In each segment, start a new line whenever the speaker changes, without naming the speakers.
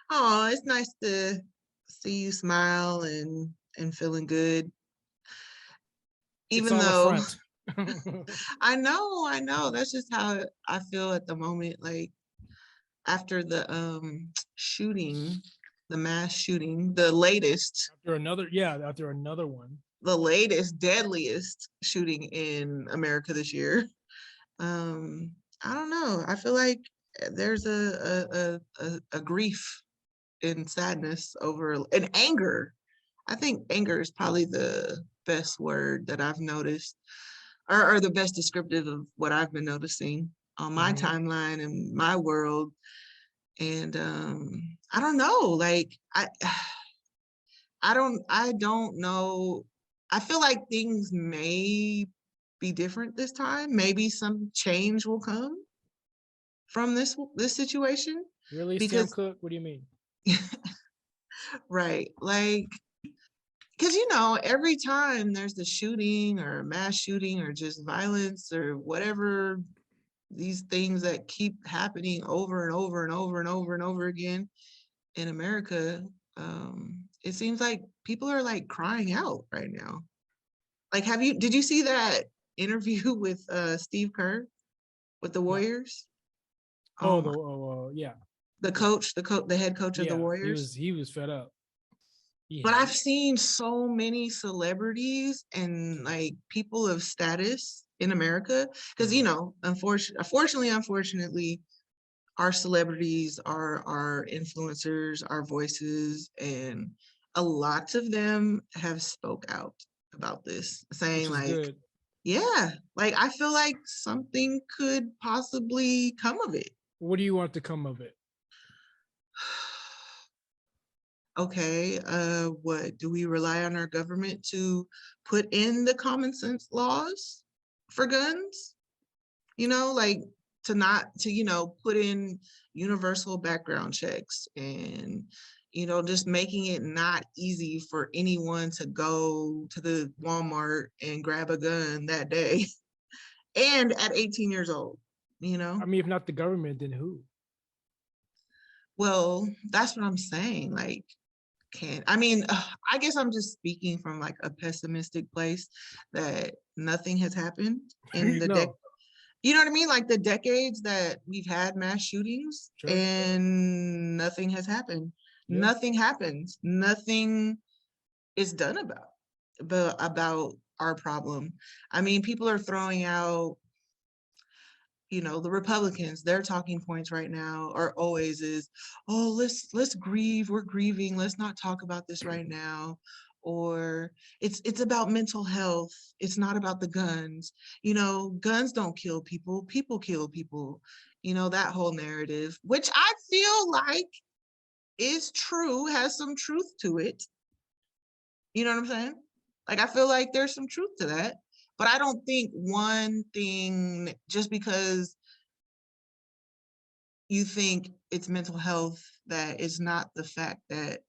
Oh, it's nice to see you smile and feeling good,
It's
even
all a
though
front.
I know. That's just how I feel at the moment. Like after the shooting, the mass shooting,
After another one.
the latest, deadliest shooting in America this year. Um, I don't know. I feel like there's a grief and sadness over and anger. I think anger is probably the best word that I've noticed, or the best descriptive of what I've been noticing on my
Hmm.
timeline and my world. And I don't know, like I don't know. I feel like things may be different this time. Maybe some change will come from this situation
Really, Sam
because
Cooke? What do you mean?
right, like because every time there's a shooting or a mass shooting or just violence or whatever, these things that keep happening over and over and over and over and over again in America, it seems like people are like crying out right now. Like, did you see that interview with Steve Kerr with the
No.
Warriors?
Oh,
Um,
yeah,
the head coach of the
yeah. He
Warriors.
was he was fed up.
But
Yeah.
I've seen so many celebrities and like people of status in America because
Mhm.
unfortunately, our celebrities are our influencers, our voices, and a lot of them have spoke out about this, saying
Which is
like,
good.
yeah, like I feel like something could possibly come of it.
What do you want to come of it?
Okay, what do we rely on our government to put in the common sense laws for guns? Like to not to, put in universal background checks and, just making it not easy for anyone to go to the Walmart and grab a gun that day and at 18 years old, you know?
I mean, if not the government, then who?
Well, that's what I'm saying. Like, I mean, I guess I'm just speaking from like a pessimistic place that nothing has happened in the
No.
you know what I mean? Like the decades that we've had mass shootings
Sure.
and nothing has happened.
Yeah.
Nothing happens. Nothing is done about our problem. I mean, people are throwing out, the Republicans, their talking points right now are always is, oh, let's grieve. We're grieving. Let's not talk about this right now. Or it's about mental health. It's not about the guns. Guns don't kill people. People kill people. That whole narrative, which I feel like is true, has some truth to it. You know what I'm saying? Like I feel like there's some truth to that. But I don't think one thing, just because you think it's mental health, that is not the fact that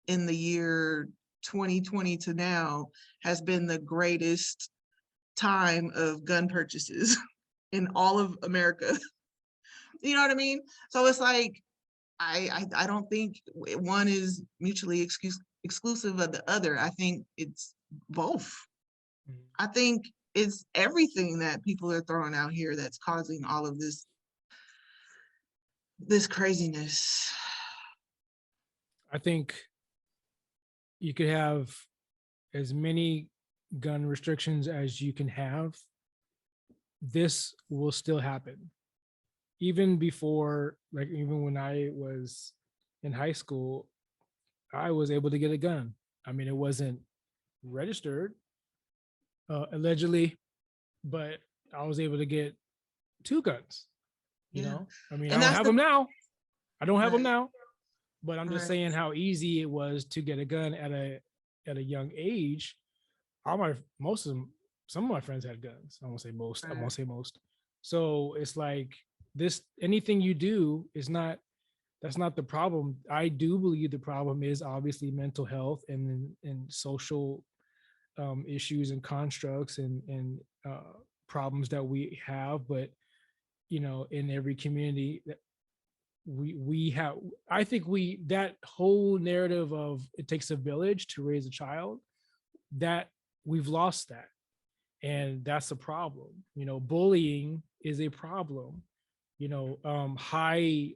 in the year 2020 to now has been the greatest time of gun purchases in all of America. You know what I mean? So it's like I don't think one is mutually exclusive of the other. I think it's both.
Mhm.
I think it's everything that people are throwing out here that's causing all of this craziness.
I think you could have as many gun restrictions as you can have. This will still happen. Even before, like, even when I was in high school, I was able to get a gun. I mean, it wasn't registered, allegedly, but I was able to get two guns.
Yeah.
I mean, I
And
don't
that's
have
the
them now. I don't have them
right,
now, but I'm just
right.
saying how easy it was to get a gun at a young age. All my most of them, some of my friends had guns. I won't say most. I
Right.
won't say most. So it's like this. Anything you do is not. That's not the problem. I do believe the problem is obviously mental health and social issues and constructs and problems that we have. But in every community, we have, I think that whole narrative of it takes a village to raise a child, that we've lost that. And that's a problem. Bullying is a problem. High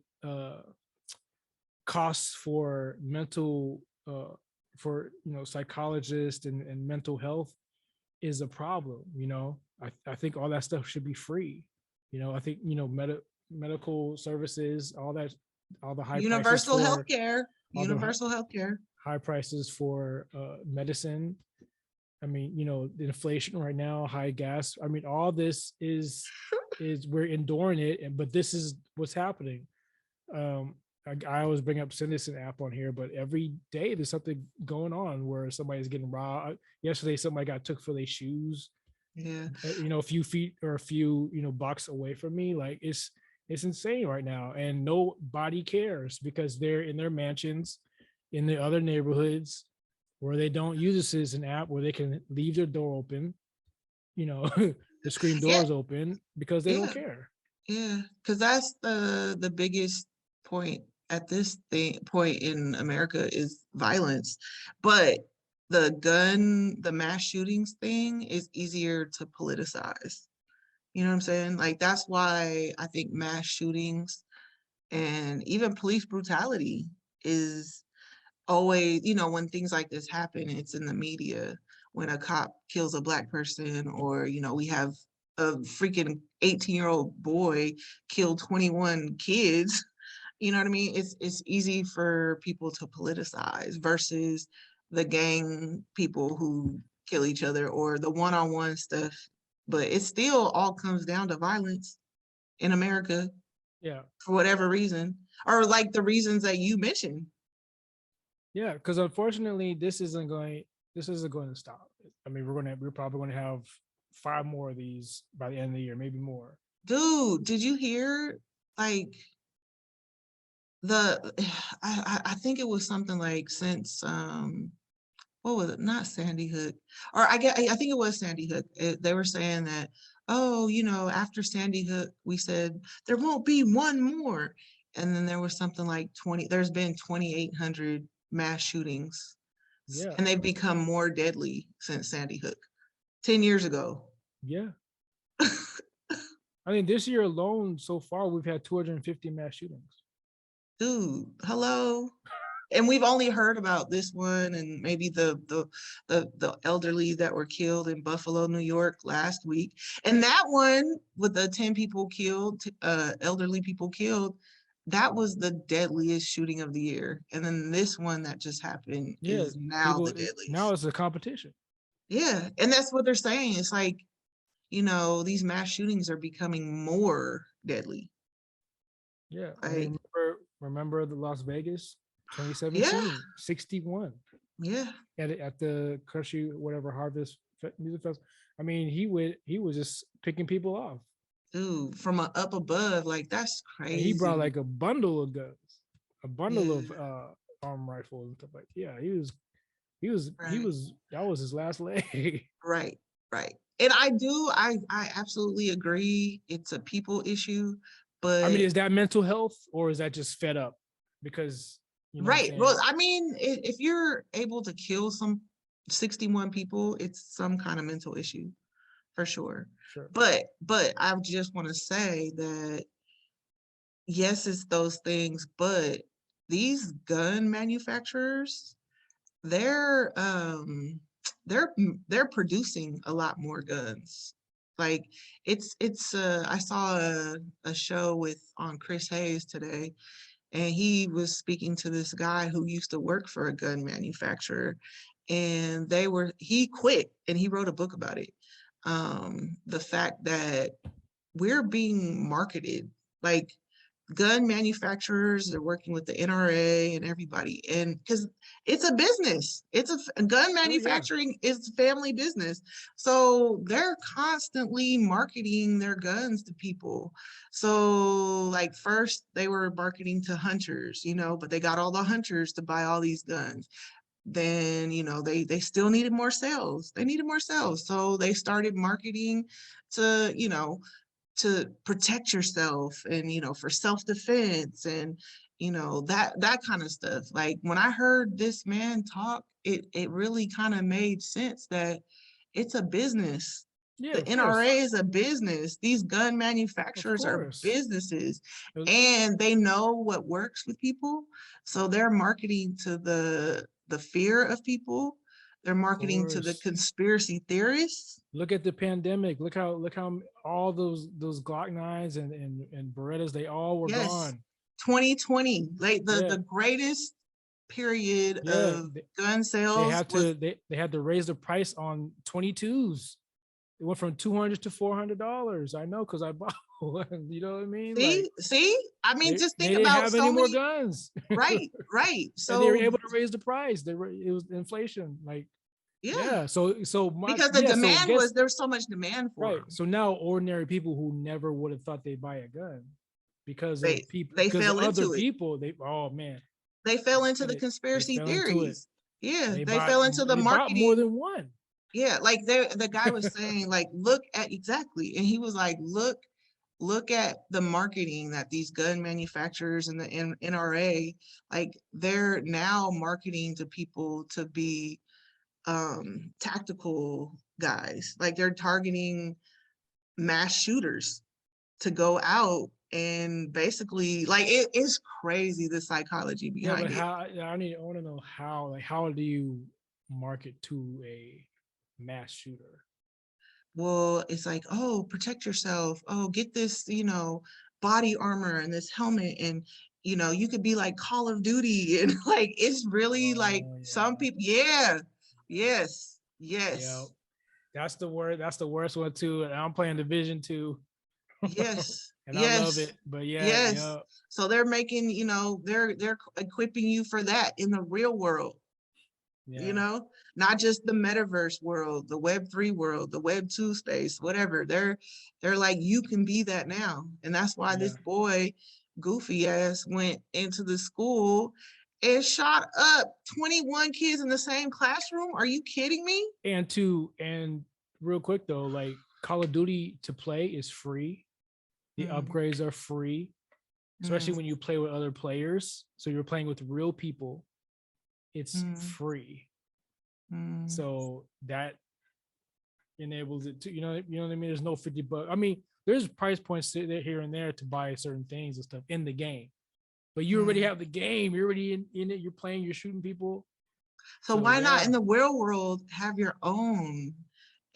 costs for mental for psychologists and mental health is a problem. I think all that stuff should be free. I think medical services, all that, all the high prices
Universal health
for
care.
all the
Universal health care.
high prices for medicine. I mean, the inflation right now, high gas. I mean, all this is we're enduring it, but this is what's happening. I always bring up Citizen app on here, but every day there's something going on where somebody's getting robbed. Yesterday, somebody got took for their shoes.
Yeah.
A few feet or a few blocks away from me. Like it's insane right now, and nobody cares because they're in their mansions, in the other neighborhoods where they don't use a Citizen app, where they can leave their door open, the screen
Yeah.
doors open, because they don't care.
Yeah, because that's the biggest point at this point in America is violence. But the mass shootings thing is easier to politicize. You know what I'm saying? Like that's why I think mass shootings and even police brutality is always, when things like this happen, it's in the media. When a cop kills a Black person, or, we have a freaking 18-year-old boy kill 21 kids, you know what I mean? It's easy for people to politicize versus the gang people who kill each other or the one-on-one stuff. But it still all comes down to violence in America
Yeah.
for whatever reason, or like the reasons that you mentioned.
Yeah, because unfortunately, this isn't going to stop. I mean, we're probably going to have 5 more of these by the end of the year, maybe more.
Dude, did you hear like the I think it was something like since what was it? Not Sandy Hook, or I think it was Sandy Hook. They were saying that, oh, after Sandy Hook, we said there won't be one more, and then there was something like 20. There's been 2,800 mass shootings,
Yeah.
and they've become more deadly since Sandy Hook 10 years ago.
Yeah. I mean, this year alone, so far, we've had 250 mass shootings.
Dude, hello. And we've only heard about this one and maybe the elderly that were killed in Buffalo, New York last week. And that one with the 10 people killed, elderly people killed, that was the deadliest shooting of the year. And then this one that just happened
Yeah,
is now
people
the
now
deadliest.
it's a competition.
Yeah, and that's what they're saying. It's like, these mass shootings are becoming more deadly.
Yeah, I
Like,
mean, remember the Las Vegas
yeah,
2017, 61
yeah.
at the Country whatever Harvest Music Festival. I mean, he was just picking people off,
Dude, from up above, like that's
and he brought
crazy.
like a bundle of guns, a bundle of
Yeah,
arm rifles and stuff like. Yeah, he
right,
was that was his last leg.
right, right. And I absolutely agree. It's a people issue,
I mean,
but
is that mental health or is that just fed up? Because you know what I'm
right. Well,
saying.
I mean, if you're able to kill 61 people, it's some kind of mental issue for sure.
Sure.
But I just want to say that yes, it's those things, but these gun manufacturers, they're um they're producing a lot more guns. Like it's I saw a show with on Chris Hayes today, and he was speaking to this guy who used to work for a gun manufacturer, and he quit and he wrote a book about it. The fact that we're being marketed like gun manufacturers are working with the NRA and everybody, and because it's a business, gun
Oh yeah.
manufacturing is family business, so they're constantly marketing their guns to people. So like first they were marketing to hunters, but they got all the hunters to buy all these guns. Then they still needed more sales. They needed more sales, so they started marketing to to protect yourself and, for self-defense and, that kind of stuff. Like when I heard this man talk, it really kind of made sense that it's a business.
Yeah,
The
of course.
NRA is a business. These gun
Of
manufacturers are
course.
businesses,
Of
and they know what works with people. So they're marketing to the fear of people. They're marketing to the
course.
conspiracy theorists.
Look at the pandemic. Look how all those Glock 9s and Berettas, they all were
Yes,
gone.
2020, like the
Yeah.
the greatest period
Yeah.
of gun
They
sales
had
was.
to they had to raise the price on 22s. It went from $200 to $400. I know because I bought one. You know what I mean? Like
See, I mean,
they
just
they
think
didn't
about
have
so
any more
many.
guns.
Right.
And they were
So
able to raise the price. It was inflation. Like,
yeah,
yeah. So my
because the
yeah. So
demand was
guess
there's so much demand for
right.
them.
So now ordinary people who never would have thought they'd buy a gun because of people,
They
because of
fell
other
into it.
people, they, oh man,
They fell into
get
the
it. They
conspiracy
fell into it.
theories. Yeah,
And
they fell into the
they bought more
marketing.
than one.
Yeah, like the guy was saying, like, look at exactly, and he was like, look at the marketing that these gun manufacturers and the NRA, like they're now marketing to people to be tactical guys. Like they're targeting mass shooters to go out and basically like it is crazy the psychology
Yeah, but
behind it.
how I want to know how, like, how do you market to a mass shooter?
Well, it's like, oh, protect yourself. Oh, get this, body armor and this helmet and you could be like Call of Duty and like it's really like
Oh
some
yeah.
people, yeah. Yes.
Yeah.
Yes.
That's the word. That's the worst one too. And I'm playing Division 2.
Yes.
And I love
Yes.
it. But yeah,
Yes.
yeah,
So they're making, they're equipping you for that in the real world. you
yeah,
know, Not just the metaverse world, the Web3 world, the Web2 space, whatever. They're like, you can be that now. And that's why
yeah.
this boy, goofy ass, went into the school and shot up 21 kids in the same classroom. Are you kidding me?
And real quick though, like Call of Duty to play is free. The
Mm,
upgrades are free, especially
mm,
when you play with other players. So you're playing with real people. It's
mm,
free.
mm.
So that enables it to, you know what I mean? There's no 50 bucks. I mean, there's price points here and there to buy certain things and stuff in the game. But you already
Mm.
have the game. You're already in it. You're playing, you're shooting people.
So
So
why not
yeah.
in the real world have your own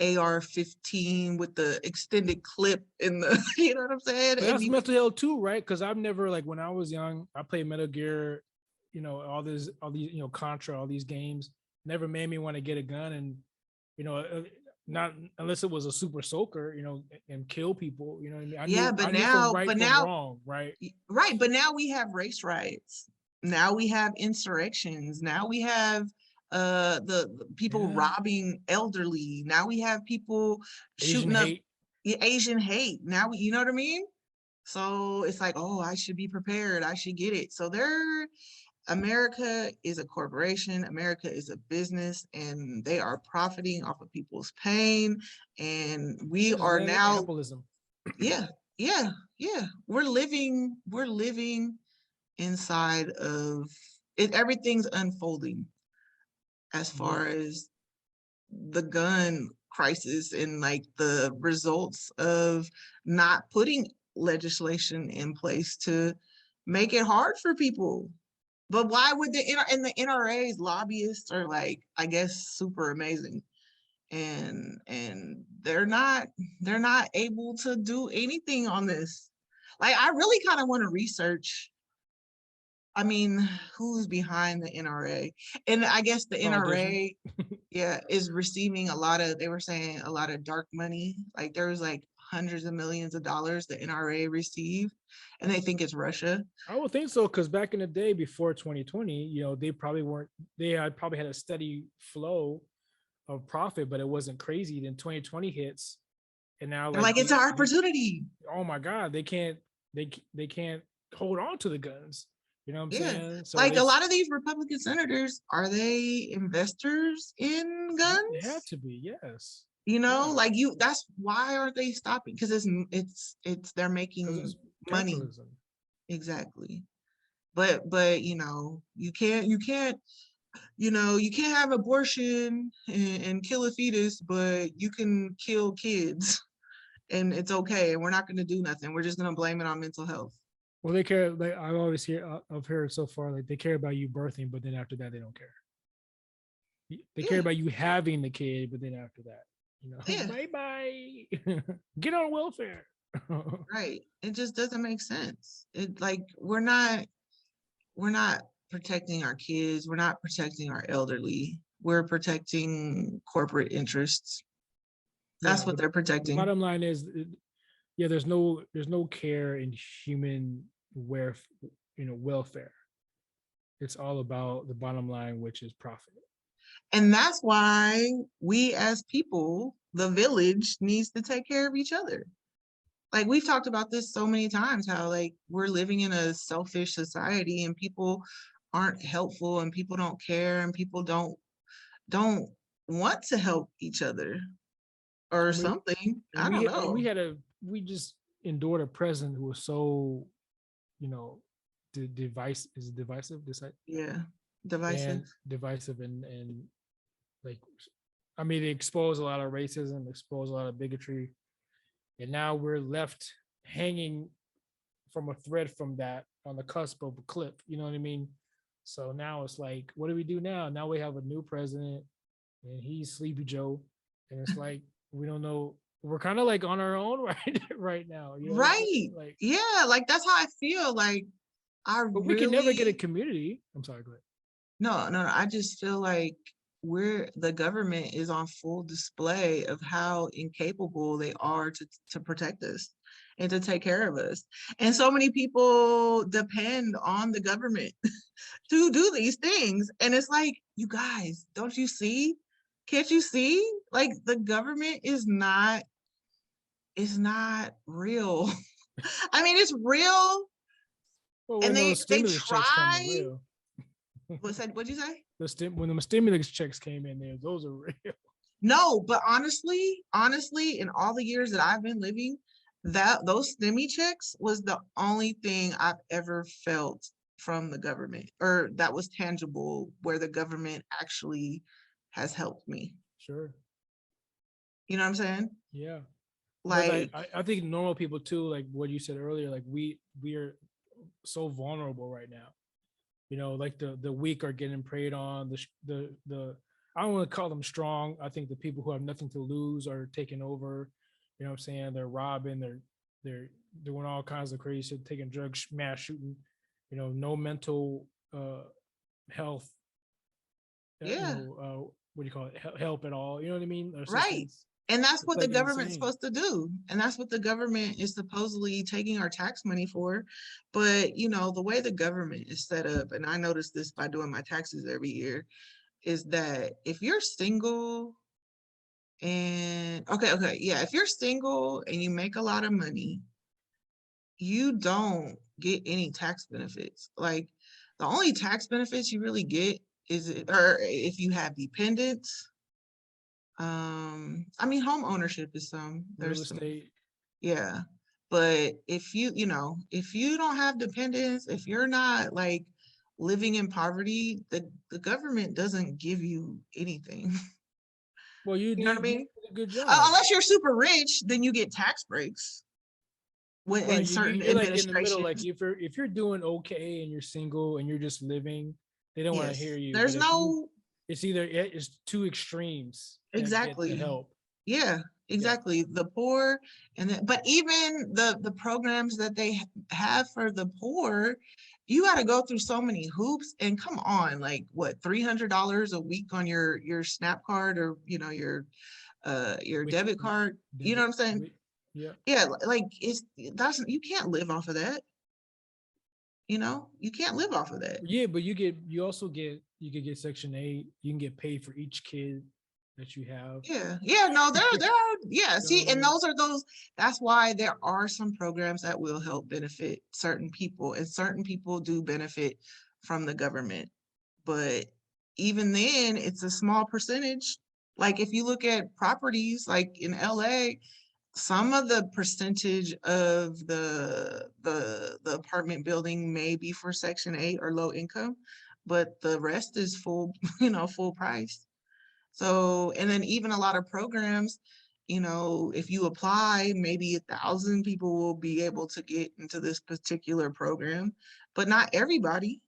AR-15 with the extended clip in the, you know what I'm saying?
But
And
that's
you could,
mental health too, right? Because I've never, like, when I was young, I played Metal Gear, all these, Contra, all these games never made me want to get a gun and, you know, not unless it was a super soaker, and kill people. You know what I mean?
yeah,
I knew from right
but
from
now,
wrong, right?
right, but now we have race riots. Now we have insurrections. Now we have the people
Yeah.
robbing elderly. Now we have people
Asian
shooting up
hate.
Asian hate. Now you know what I mean? So it's like, oh, I should be prepared. I should get it. So America is a corporation. America is a business, and they are profiting off of people's pain. And we
It is
are now,
capitalism.
yeah, yeah. We're living inside of it. Everything's unfolding as
Yep.
far as the gun crisis and like the results of not putting legislation in place to make it hard for people. But why would the NRA's lobbyists are like, I guess, super amazing, and they're not able to do anything on this. Like, I really kind of want to research. I mean, who's behind the NRA? And I guess the
Politicians.
NRA, yeah, is receiving a lot of, they were saying a lot of dark money. Like there was like hundreds of millions of dollars the NRA received, and they think it's Russia.
I would think so, because back in the day before 2020, they probably weren't. They had probably had a steady flow of profit, but it wasn't crazy. Then 2020 hits, and now
They're
like
like, it's our opportunity.
oh my god, they can't hold on to the guns. You know what I'm
Yeah.
saying? So
Like a
it's
lot of these Republican senators, are they investors in
they
guns?
have to be, yes.
You know,
Yeah,
like that's why aren't they stopping? Because they're
because
making
it's
money.
capitalism.
Exactly. But you can't have abortion and kill a fetus, but you can kill kids and it's okay. And we're not gonna do nothing. We're just gonna blame it on mental health.
Well, they care. Like I always hear, I've heard so far, like they care about you birthing, but then after that, they don't care. They care
Yeah,
about you having the kid, but then after that,
yeah,
bye bye, get on welfare.
right. It just doesn't make sense. It like we're not protecting our kids, we're not protecting our elderly, we're protecting corporate interests.
Yeah,
That's what they're
the
protecting.
bottom line is, yeah, there's no care in human welfare. It's all about the bottom line, which is profit.
And that's why we as people, the village, needs to take care of each other. Like we've talked about this so many times, how like we're living in a selfish society and people aren't helpful and people don't care and people don't want to help each other or
And we
something.
and
I
we
don't
had- and
know.
we just endured a president who was so, you know, divisive,
Yeah. Divisive.
and divisive, and like, I mean, it exposed a lot of racism, exposed a lot of bigotry, and now we're left hanging from a thread from that on the cusp of a cliff. You know what I mean? So now it's like, what do we do now? Now we have a new president, and he's Sleepy Joe, and it's like we don't know. We're kind of like on our own right now. You know what I'm
Right.
saying? Like,
Yeah, like that's how I feel. Like I
but we can never get a
really
community. I'm sorry, go ahead.
no, I just feel like the government is on full display of how incapable they are to protect us and to take care of us. And so many people depend on the government to do these things. And it's like, you guys, don't you see? Can't you see? Like the government is not real. I mean, it's real
Well,
and
when
they
those
they
stimulus checks come in
try.
real,
What'd you say?
when the stimulus checks came in there, those are real.
No, but honestly, in all the years that I've been living, that those stimmy checks was the only thing I've ever felt from the government or that was tangible where the government actually has helped me.
Sure.
You know what I'm saying?
Yeah. But like,
Like,
I think normal people too, like what you said earlier, like we are so vulnerable right now. Like the weak are getting preyed on. The I don't want to call them strong. I think the people who have nothing to lose are taking over. You know what I'm saying? They're robbing. They're doing all kinds of crazy shit, taking drugs, mass shooting. No mental health.
yeah,
What do you call it? Help at all? You know what I mean?
right.
Assistance.
And that's
It's
what the
like
government's
insane.
supposed to do. And that's what the government is supposedly taking our tax money for. But, the way the government is set up, and I noticed this by doing my taxes every year, is that if you're single and okay, yeah, if you're single and you make a lot of money, you don't get any tax benefits. Like the only tax benefits you really get or if you have dependents. I mean, home ownership is
Real
there's some,
estate.
yeah. But if you don't have dependents, if you're not like living in poverty, the government doesn't give you anything.
Well, you
You know
did
what I
you
mean?
did a good job.
Unless you're super rich, then you get tax breaks when
Well,
in certain
you're like in the middle. Like
administrations.
if you're doing okay and you're single and you're just living, they don't want to hear
Yes,
you. But
there's
if you,
no
it's either it's two extremes that get the
exactly.
help.
Yeah,
Yeah.
exactly. The poor but even the programs that they have for the poor, you got to go through so many hoops. And come on, like what, $300 a week on your SNAP card or your
With
debit card. You know what
debit.
I'm saying?
Yeah.
Yeah, like you can't live off of that. You can't live off of that.
Yeah, but you could get Section 8. You can get paid for each kid that you have.
Yeah, yeah, no, there are, yeah.
You know what
See,
I
and
mean?
those. That's why there are some programs that will help benefit certain people, and certain people do benefit from the government. But even then, it's a small percentage. Like if you look at properties like in LA, some of the percentage of the apartment building may be for Section 8 or low income, but the rest is full, full price. So, and then even a lot of programs, if you apply, maybe 1,000 people will be able to get into this particular program, but not everybody,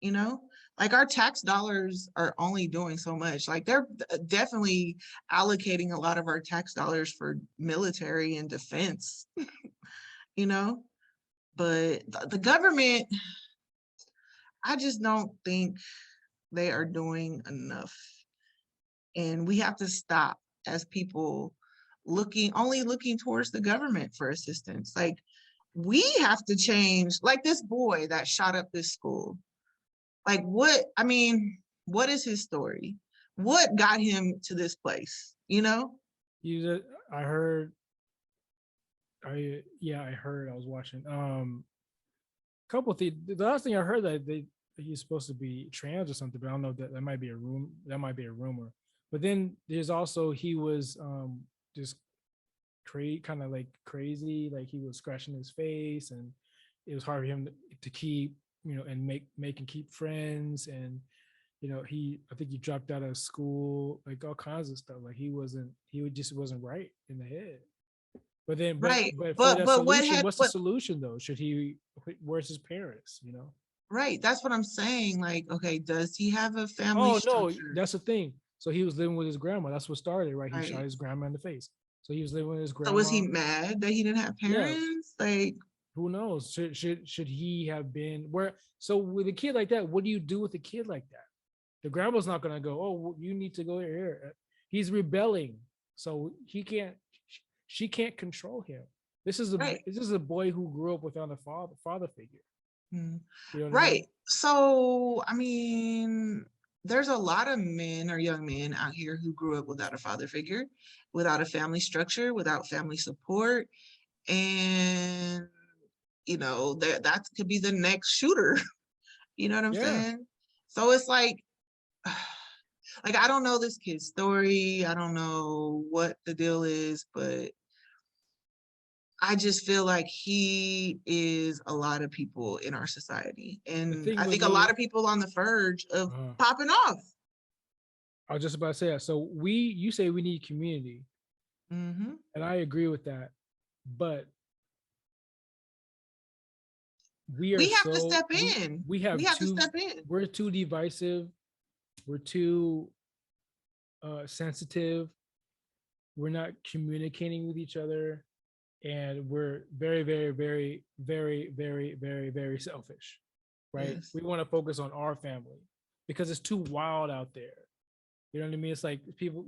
you know? Like our tax dollars are only doing so much. Like they're definitely allocating a lot of our tax dollars for military and defense, you know? But the government, I just don't think they are doing enough. And we have to stop as people only looking towards the government for assistance. Like we have to change, like this boy that shot up this school. Like what is his story? What got him to this place, you know?
I heard. I heard. I was watching. Couple of things. The last thing I heard that he's supposed to be trans or something, but I don't know if that might be a room. That might be a rumor. But then there's also he was just kind of like crazy, like he was scratching his face, and it was hard for him to keep, and make and keep friends, and I think he dropped out of school, like all kinds of stuff. Like just wasn't right in the head. But then,
Right.
but for
But
that
but what
solution,
had
what's the
what
solution though? Where's his parents?
right, that's what I'm saying. Like, okay, does he have a family
Oh no,
structure?
that's the thing. So he was living with his grandma. That's what started, right? He shot
Right.
his grandma in the face. So he was living with his
So was he
grandma.
mad that he didn't have
Yeah,
parents? Like,
who knows? Should he have been where? So with a kid like that, what do you do with a kid like that? The grandma's not gonna go, oh, you need to go here. He's rebelling, so he can't. She can't control him. This is
right.
a boy who grew up without a father figure.
Mm.
You know what I
Right.
mean?
So, there's a lot of men or young men out here who grew up without a father figure, without a family structure, without family support. And, that could be the next shooter. You know what I'm
Yeah.
saying? So it's like I don't know this kid's story. I don't know what the deal is, but I just feel like he is a lot of people in our society.
The
And
thing
I
with
think a lot
me,
of people on the verge of
uh,
popping off.
I was just about to say that. So you say we need community,
Hmm.
and I agree with that. But we are
We have to
so
step in.
we
We
have
have to step in.
we're too divisive. We're too sensitive. We're not communicating with each other, and we're very, very, very, very, very, very, very selfish. Right?
Yes.
We want to focus on our family because it's too wild out there. You know what I mean? It's like people,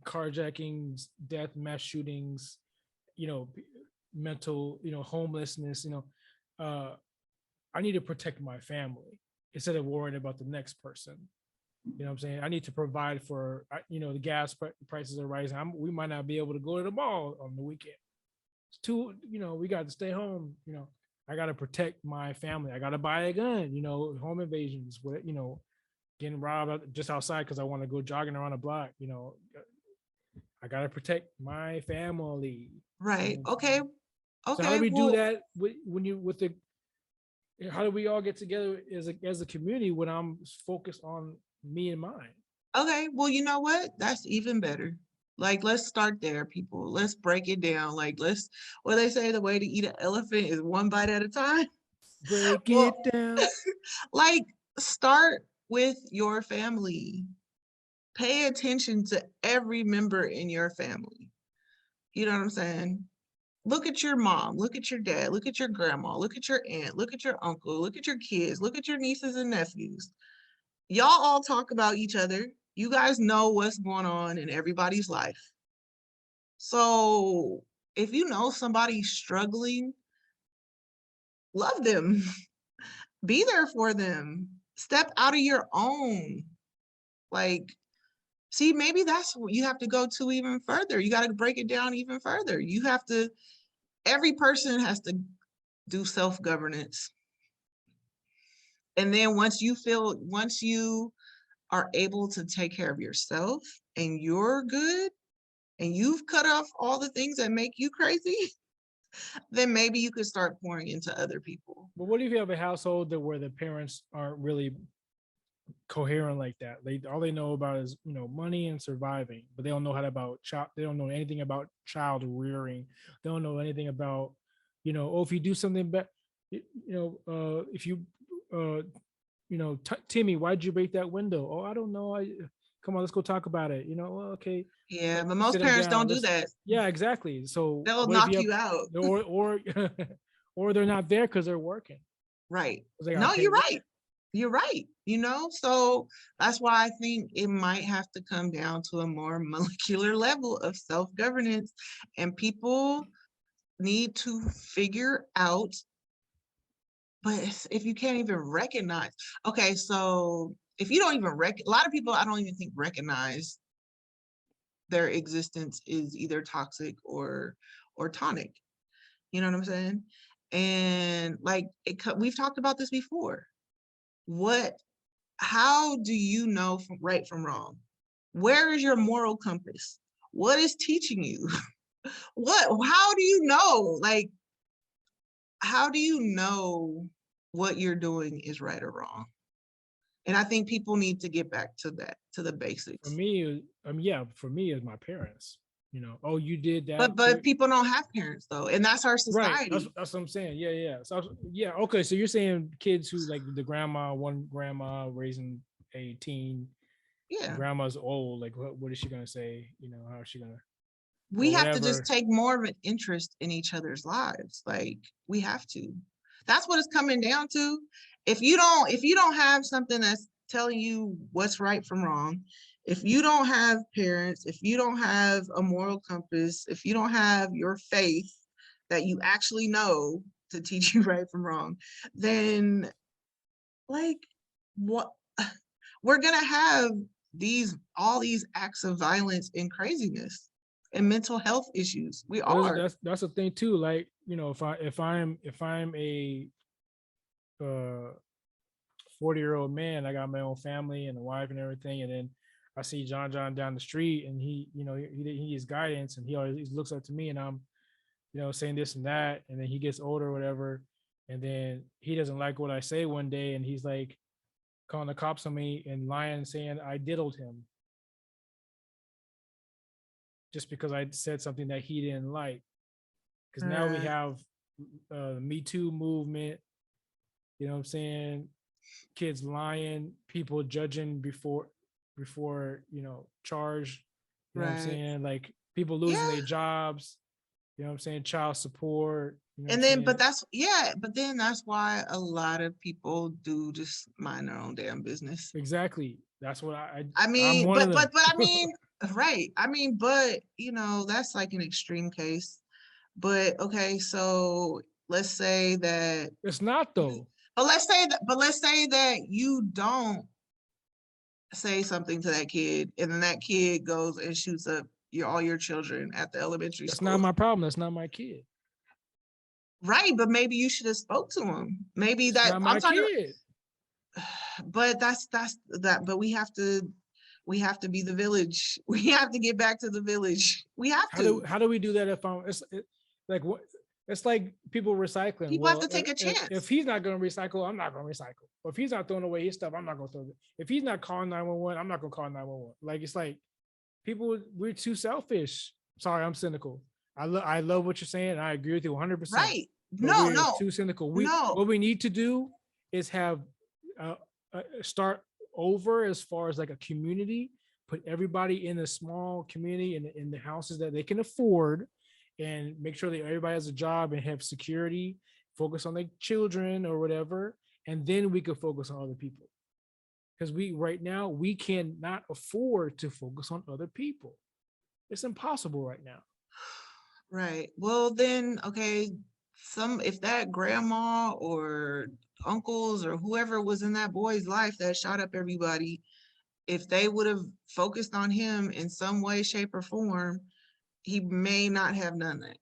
carjackings, death, mass shootings, you know, mental, homelessness. I need to protect my family instead of worrying about the next person. You know what I'm saying? I need to provide for, the gas prices are rising. We might not be able to go to the mall on the weekend. It's too, we got to stay home. I got to protect my family. I got to buy a gun, home invasions, getting robbed just outside because I want to go jogging around a block. I got to protect my family. You
Right.
know
Okay.
so how do
Okay.
we do
Well,
that how do we all get together as a community when I'm focused on me and mine?
okay. Well, you know what? That's even better. Like, let's start there, people. Let's break it down. Like, what they say, the way to eat an elephant is one bite at a time.
Break
Well,
it down.
like, start with your family. Pay attention to every member in your family. You know what I'm saying? Look at your mom, look at your dad, look at your grandma, look at your aunt, look at your uncle, look at your kids, look at your nieces and nephews. Y'all all talk about each other. You guys know what's going on in everybody's life. So if you know somebody's struggling, love them, be there for them, step out of your own. Like, see, maybe that's what you have to go to even further. You got to break it down even further. Every person has to do self-governance. And then once you are able to take care of yourself and you're good and you've cut off all the things that make you crazy, then maybe you could start pouring into other people.
But what if you have a household that where the parents aren't really coherent like that? They all they know about is money and surviving, but they don't know how to about child. They don't know anything about child rearing. They don't know anything about oh, if you do something bad, if you Timmy, why'd you break that window? Oh, I don't know. I Come on, let's go talk about it. Well, okay,
Yeah, but
sit
most
them
parents
down.
don't do that.
Yeah, exactly. So
They'll
what if you
knock
have
you out.
or or they're not there because they're working.
Right.
'Cause they gotta
No,
pay
you're
rent.
right. You're right. So that's why I think it might have to come down to a more molecular level of self-governance, and people need to figure out. But if you can't even recognize, okay, so if you don't even a lot of people, I don't even think recognize their existence is either toxic or tonic. You know what I'm saying? And like we've talked about this before. What How do you know right from wrong? Where is your moral compass? What is teaching you? How do you know? Like, how do you know what you're doing is right or wrong? And I think people need to get back to that, to the
For
basics.
me, yeah, for me is my parents. Oh, you did
But
that
but
too.
people don't have parents though, and that's our
Right. That's
society.
that's what I'm saying. Yeah, yeah. So yeah, okay. So you're saying kids who like the one grandma raising a teen,
Yeah.
grandma's old. Like what is she gonna say? How is she gonna
We
or
have to just
whatever?
take more of an interest in each other's lives. Like we have to. That's what it's coming down to. If you don't have something that's telling you what's right from wrong, if you don't have parents, if you don't have a moral compass, if you don't have your faith that you actually know to teach you right from wrong, then like what we're gonna have all these acts of violence and craziness and mental health issues. We
But
are.
that's the thing too. Like if I'm a 40-year-old man, I got my own family and a wife and everything, and then I see John down the street, and he needs guidance, and he always looks up to me, and I'm saying this and that, and then he gets older or whatever, and then he doesn't like what I say one day, and he's like calling the cops on me and lying and saying I diddled him just because I said something that he didn't like. Because now we have the Me Too movement. You know what I'm saying? Kids lying, people judging before charge. You know what I'm
Right.
saying? Like people losing
Yeah.
their jobs. You know what I'm saying? Child support. You know what I'm
And then,
saying?
but then that's why a lot of people do just mind their own damn business.
Exactly. That's what
I
I'm
mean,
one of them.
but I mean, right. I mean, but that's like an extreme case. But okay, so let's say that
It's not
you,
though.
but let's say that you don't say something to that kid, and then that kid goes and shoots up all your children at the elementary
That's not
school.
my problem. That's not my kid.
Right, but maybe you should have spoke to him. Maybe
It's
that
not
I'm
my
talking
kid.
but that's that but we have to be the village. We have to get back to the village. We have to.
How do we do that if like what it's like people recycling.
People have
Well,
to take a
if
chance.
he's not going to recycle, I'm not going to recycle. Or if he's not throwing away his stuff, I'm not going to throw it. If he's not calling 911, I'm not going to call 911. Like it's like people, we're too selfish. Sorry, I'm cynical. I love what you're saying. I agree with you 100%.
Right.
But
No,
we're
no,
too cynical.
no.
What we need to do is have start over as far as like a community, put everybody in a small community in the houses that they can afford, and make sure that everybody has a job and have security, focus on their children or whatever, and then we could focus on other people. Because right now we cannot afford to focus on other people. It's impossible right now.
Right. Well, then, okay, if that grandma or uncles or whoever was in that boy's life that shot up everybody, if they would have focused on him in some way, shape, or form, he may not have done that.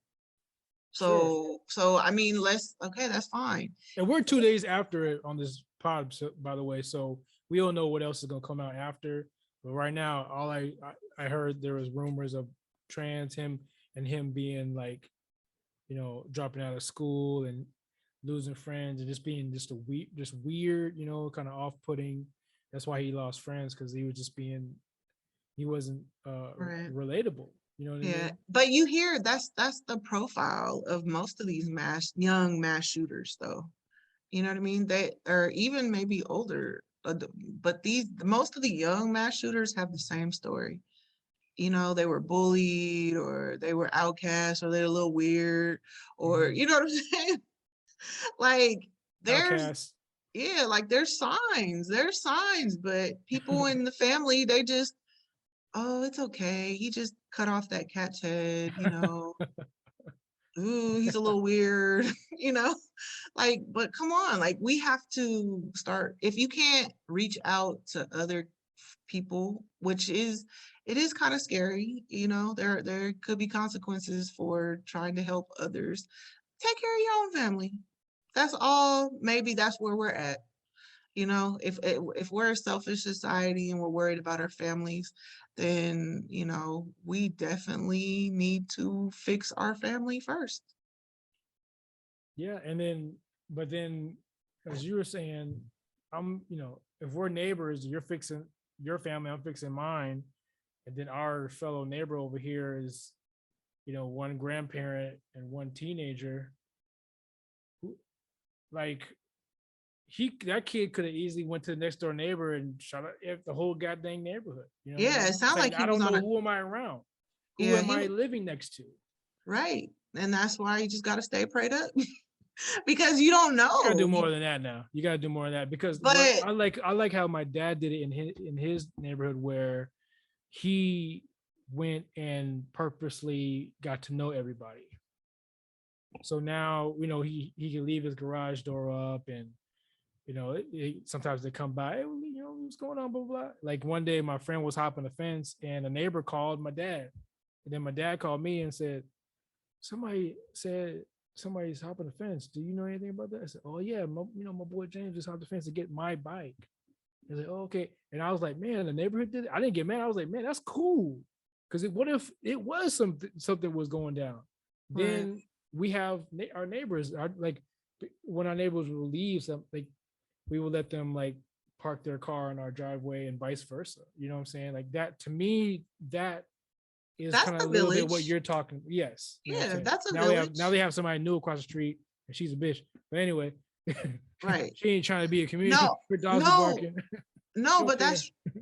Sure.
So I mean, okay, that's fine.
And we're 2 days after it on this pod, by the way. So we don't know what else is gonna come out after. But right now, all I heard there was rumors of trans him being like, dropping out of school and losing friends and just being just weird, kind of off-putting. That's why he lost friends, because he wasn't
Right.
relatable. You know what I
Yeah.
mean?
But you hear that's the profile of most of these young mass shooters though. You know what I mean? They or even maybe older, but most of the young mass shooters have the same story. They were bullied or they were outcast or they're a little weird or
Mhm.
you know what I'm saying? Like there's
Outcast.
yeah, like there's signs, but people in the family, they just, oh, it's okay. He just cut off that cat's head. Ooh, he's a little weird, you know? Like, but come on, like we have to start, if you can't reach out to other people, it is kind of scary, there could be consequences for trying to help others. Take care of your own family. That's all, maybe that's where we're at. If we're a selfish society and we're worried about our families, then we definitely need to fix our family first.
Yeah, and then, but then, as you were saying, if we're neighbors, you're fixing your family, I'm fixing mine, and then our fellow neighbor over here is, one grandparent and one teenager. Who, like, that kid could have easily went to the next door neighbor and shot up the whole goddamn neighborhood. You know what I
Yeah, it
mean? It's
sounds
like,
like he
I
was
don't
on
know,
a,
who am I around? Who
yeah,
am I living next to?
right. And that's why you just got to stay prayed up because you don't
You gotta do
know.
more than that now. You gotta do more than that, because what
But
I like how my dad did it in his neighborhood, where he went and purposely got to know everybody. So now, he can leave his garage door up, and sometimes they come by, hey, what's going on, blah, blah, blah. Like one day my friend was hopping the fence and a neighbor called my dad. And then my dad called me and said, somebody said somebody's hopping the fence. Do you know anything about that? I said, oh yeah, my boy James just hopped the fence to get my bike. I was like, oh, okay. And I was like, man, the neighborhood did it. I didn't get mad. I was like, man, that's cool. Because what if it was something was going down?
right.
Then we have our neighbors, like when our neighbors will leave, like we will let them like park their car in our driveway and vice versa. You know what I'm saying? Like that, to me, that is
That's
kind of
the
a little bit what
village.
you're talking. Yes, you know what I'm
Yeah,
saying.
that's a
Now
village.
they have somebody new across the street and she's a bitch. But anyway,
Right.
she ain't trying to be a community.
No,
Her dogs are
no,
barking.
no,
Don't
but
care.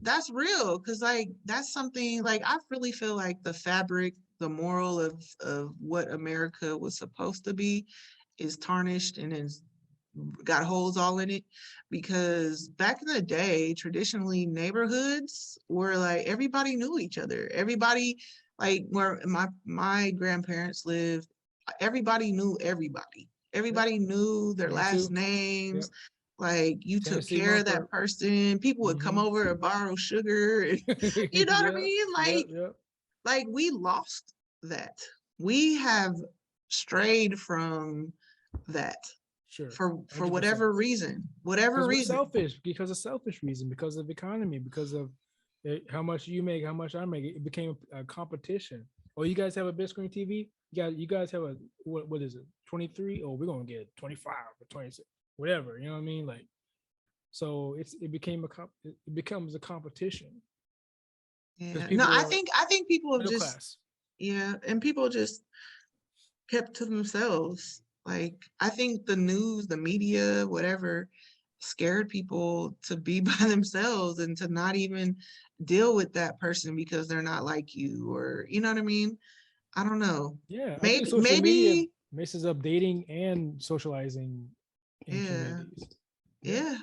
that's real because like that's something like I really feel like the fabric, the moral of what America was supposed to be is tarnished and is got holes all in it because back in the day, traditionally neighborhoods were like everybody knew each other. Everybody, like where my grandparents lived, everybody knew everybody.
Yep.
Everybody knew their
Me
last
too.
names.
Yep.
Like you took
Tennessee
care of that
Mumford.
person. People would come
Mm-hmm.
over and borrow sugar. And, you know what I
Yep.
mean?
Yep. Yep.
Like we lost that. We have strayed from that
Sure.
for
100%.
whatever reason, whatever
Because we're
reason.
selfish, because of selfish reason, because of economy, because of how much you make, how much I make. It became a competition. Oh, you guys have a big screen TV? You guys have a what is it? 23? Oh, we're gonna get 25 or 26, whatever. You know what I mean? Like, so it becomes a competition because
Yeah. No,
people are
I think people have
middle
just,
class.
yeah, and people just kept to themselves. Like I think the news, the media, whatever, scared people to be by themselves and to not even deal with that person because they're not like you or you know what I mean? I don't know.
Yeah, I think social media
Maybe,
messes up dating and socializing in
yeah,
communities. Yeah.
yeah.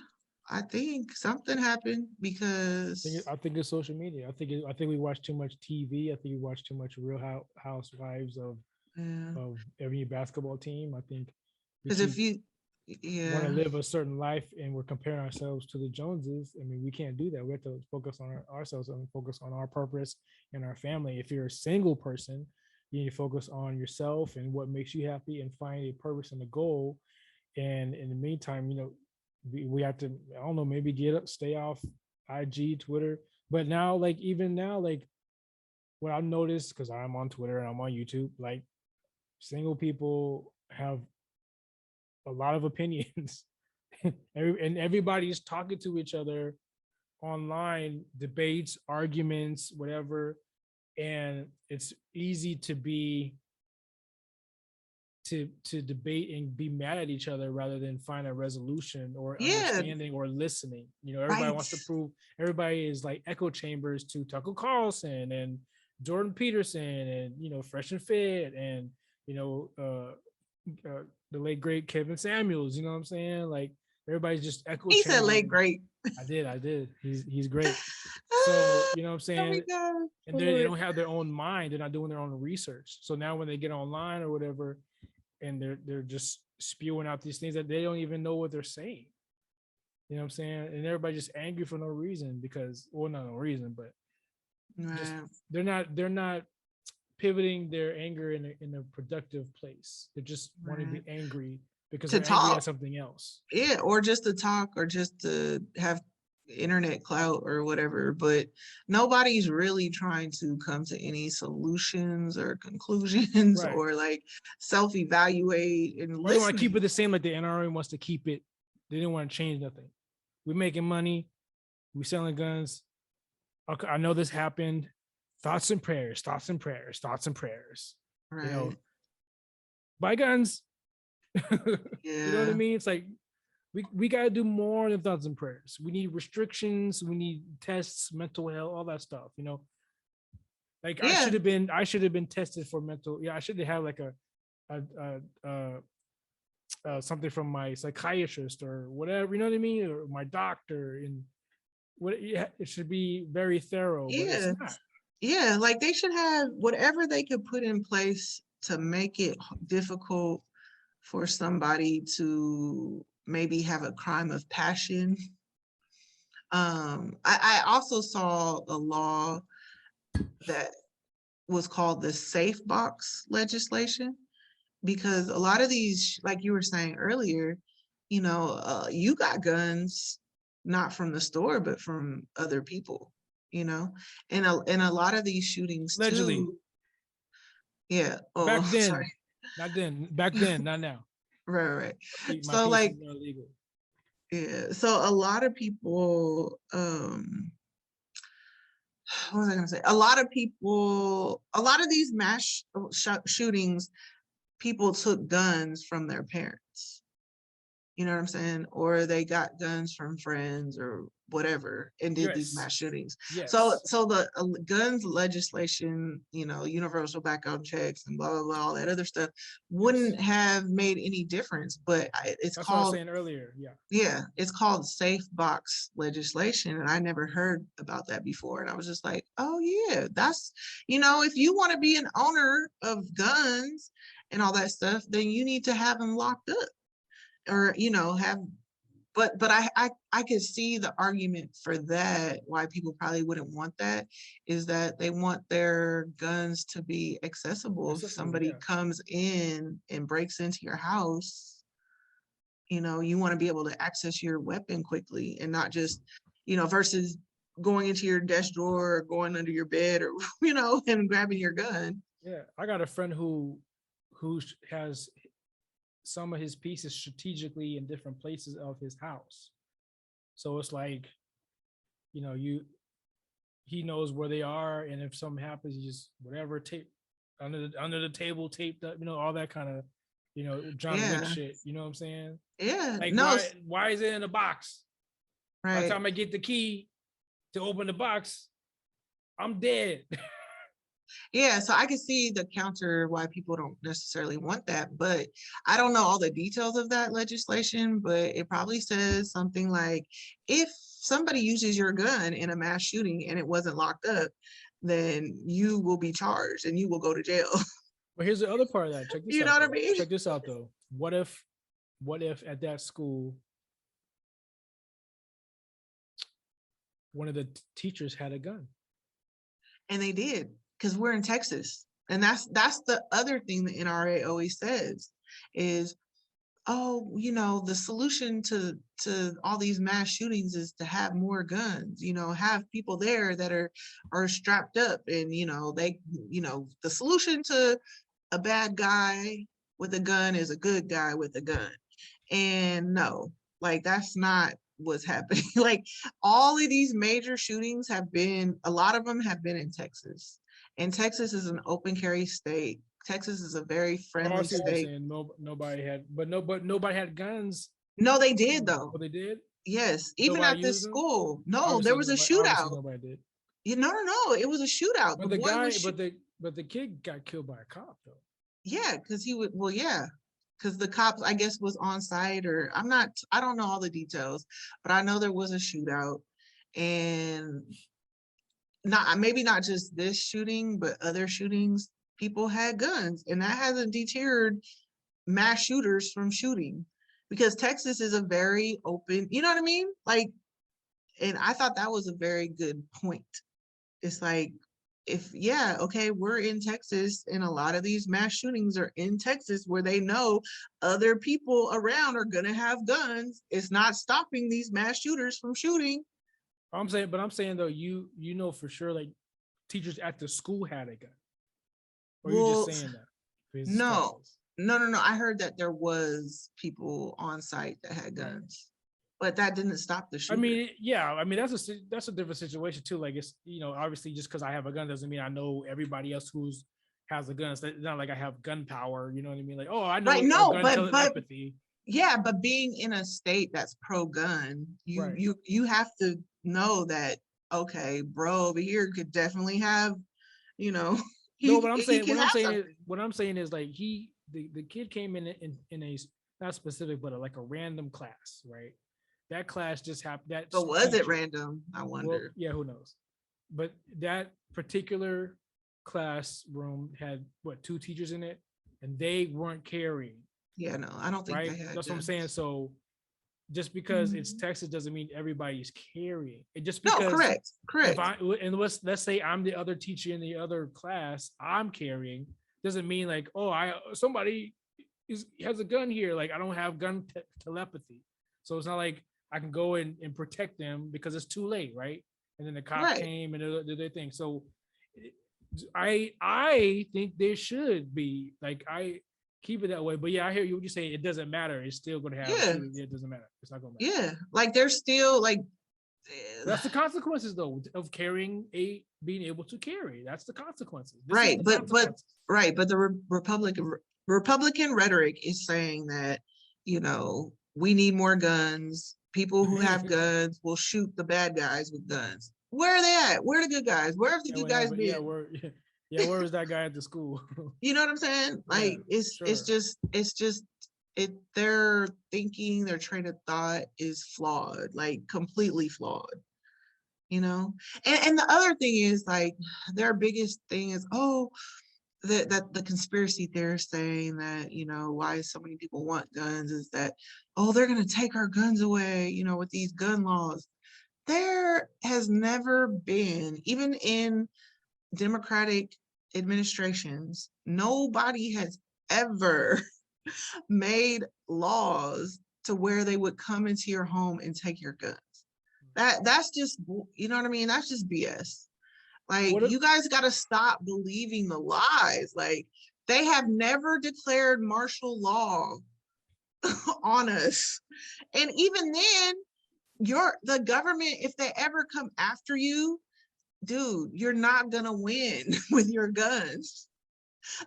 I think something happened because
I think it's social media. I think we watch too much TV. I think we watch too much Real Housewives
yeah.
of every basketball team. I think we
Because if
keep
you,
want to
yeah,
live a certain life and we're comparing ourselves to the Joneses. I mean, we can't do that. We have to focus on ourselves and focus on our purpose and our family. If you're a single person, you need to focus on yourself and what makes you happy and find a purpose and a goal. And in the meantime, We have to, I don't know, maybe stay off IG, Twitter. But now, like even now, like what I've noticed, because I'm on Twitter and I'm on YouTube, like single people have a lot of opinions. And everybody's talking to each other online, debates, arguments, whatever. And it's easy to be to debate and be mad at each other rather than find a resolution or
Yeah,
understanding or listening. You know, everybody
right.
wants to prove, everybody is like echo chambers to Tucker Carlson and Jordan Peterson and, you know, Fresh and Fit and, you know, the late great Kevin Samuels, you know what I'm saying? Like everybody's just echo
He said late
chambering.
great.
I did. He's great. So, you know what I'm
Oh my
saying?
God.
And they don't have their own mind. They're not doing their own research. So now when they get online or whatever, and they're just spewing out these things that they don't even know what they're saying. You know what I'm saying? And everybody just angry for no reason because, well, not no reason, but just
Right.
they're not pivoting their anger in a productive place. They just want to be
Right.
angry because
To
they're angry
talk.
at something else.
Yeah, or just to talk or just to have internet clout or whatever, but nobody's really trying to come to any solutions or conclusions
Right.
or like self-evaluate and
Or they want to keep
listening.
it the same like the NRA wants to keep it. They didn't want to change nothing. We're making money. We selling guns. Okay, I know this happened. Thoughts and prayers, thoughts and prayers, thoughts and prayers. You know,
Right.
buy guns. You know what I
Yeah.
mean? It's like we gotta do more than thoughts and prayers. We need restrictions, we need tests, mental health, all that stuff, you know. Like
Yeah.
I should have been tested for mental, yeah, I should have like a, something from my psychiatrist or whatever, you know what I mean? Or my doctor and what, yeah, it should be very thorough, but it's
Yeah.
not.
Yeah. Like they should have whatever they could put in place to make it difficult for somebody to maybe have a crime of passion. I also saw a law that was called the safe box legislation because a lot of these, like you were saying earlier, you got guns not from the store but from other people, and a lot of these shootings
Allegedly.
too. Yeah. Oh,
Back then,
sorry.
not then, back then, not now.
Right, right.
My
So
pieces
like,
are illegal.
yeah, so a lot of people, what was I gonna say? A lot of these mass shootings, people took guns from their parents. You know what I'm saying? Or they got guns from friends or whatever and did these
Yes.
mass shootings. So,
Yes.
so the guns legislation, universal background checks and blah blah blah, all that other stuff,
Yes.
wouldn't have made any difference. But it's
That's what I was
called,
saying earlier. Yeah.
yeah, it's called safe box legislation, and I never heard about that before. And I was just like, oh yeah, that's, if you want to be an owner of guns and all that stuff, then you need to have them locked up or have. But I could see the argument for that, why people probably wouldn't want that, is that they want their guns to be accessible. If
Accessible.
somebody
Yeah.
comes in and breaks into your house, you want to be able to access your weapon quickly and not just, versus going into your desk drawer or going under your bed or, and grabbing your gun.
Yeah. I got a friend who has some of his pieces strategically in different places of his house. So it's like, you know, he knows where they are, and if something happens, you just whatever tape under the table, taped up, all that kind of, John Wick
Yeah.
shit. You know what I'm saying?
Yeah.
Like
No,
why is it in a box? By the
right.
time I get the key to open the box, I'm dead.
Yeah, so I can see the counter why people don't necessarily want that, but I don't know all the details of that legislation, but it probably says something like if somebody uses your gun in a mass shooting and it wasn't locked up, then you will be charged and you will go to jail.
But here's the other part of that. Check this
You know
out
what I
though.
mean?
Check this out though. What if at that school one of the teachers had a gun?
And they did, because we're in Texas. And that's the other thing the NRA always says is oh, the solution to all these mass shootings is to have more guns, have people there that are strapped up, and the solution to a bad guy with a gun is a good guy with a gun. And no, like that's not what's happening. Like all of these major shootings a lot of them have been in Texas. And Texas is an open carry state. Texas is a very
Oh, I
friendly
see what you're
state.
saying. No, nobody had, but nobody had guns.
No, they did
Oh,
though.
they did.
Yes, even
Nobody
at this
used them.
school. No, there was a
Obviously
shootout.
nobody did.
No, it was a shootout. The
But the
boy was
guy, but the kid got killed by a cop though.
yeah, because he would, well, yeah, because the cops, I guess, was on site, or I don't know all the details, but I know there was a shootout, and not maybe not just this shooting, but other shootings, people had guns, and that hasn't deterred mass shooters from shooting, because Texas is a very open, you know what I mean? Like, and I thought that was a very good point. It's like, if yeah, okay, we're in Texas, and a lot of these mass shootings are in Texas where they know other people around are gonna have guns. It's not stopping these mass shooters from shooting.
I'm saying though, you know for sure, like teachers at the school had a gun, or you just
Well,
saying that because it's
no,
Texas.
no. I heard that there was people on site that had guns, but that didn't stop the
I
shooter.
mean, yeah, I mean that's a different situation too. Like it's obviously just because I have a gun doesn't mean I know everybody else who's has a gun. It's not like I have gun power. You know what I mean? Like, oh, I know
Right,
a
no,
gun
but
telepathy.
yeah, but being in a state that's pro-gun, you
Right.
you have to know that, okay, bro over here could definitely have, you know,
No,
he can have something.
what I'm saying is like the kid came in a not specific but like a random class, right? That class just happened. That
But was it
teacher,
random? I
well,
wonder.
yeah, who knows? But that particular classroom had what, two teachers in it, and they weren't carrying,
Yeah, no, I don't think
right?
they had
That's what I'm saying.
guns.
So just because it's
Mhm.
Texas doesn't mean everybody's carrying it. Just
No,
because
correct,
if
correct.
I and let's say I'm the other teacher in the other class, I'm carrying, doesn't mean like, oh, I somebody has a gun here. Like I don't have gun telepathy, so it's not like I can go and protect them because it's too late, right? And then the cop
Right.
came and did their thing. So I think there should be like I keep it that way. But yeah, I hear you what you say. It doesn't matter. It's still going to have
Yeah,
shooting. It doesn't matter. It's not going to matter.
yeah. Like they're still like
That's the consequences though of carrying being able to carry. That's the consequences. This is
right,
the
but
consequences.
right, but the Republican rhetoric is saying that, we need more guns. People who have guns will shoot the bad guys with guns. Where are they at? Where are the good guys? Where have the
Yeah,
good
what
guys
happened? Yeah,
been?
where was that guy at the school?
You know what I'm saying?
Yeah,
Like it's
sure.
just their thinking, their train of thought is flawed, like completely flawed. And the other thing is like their biggest thing is, oh, that the conspiracy theorists saying that, why so many people want guns is that, oh, they're going to take our guns away, with these gun laws. There has never been, even in Democratic administrations, nobody has ever made laws to where they would come into your home and take your guns. That's just, you know what I mean? That's just BS. Like,
What?
you guys got to stop believing the lies. Like, they have never declared martial law on us. And even then, the government, if they ever come after you, dude, you're not gonna win with your guns.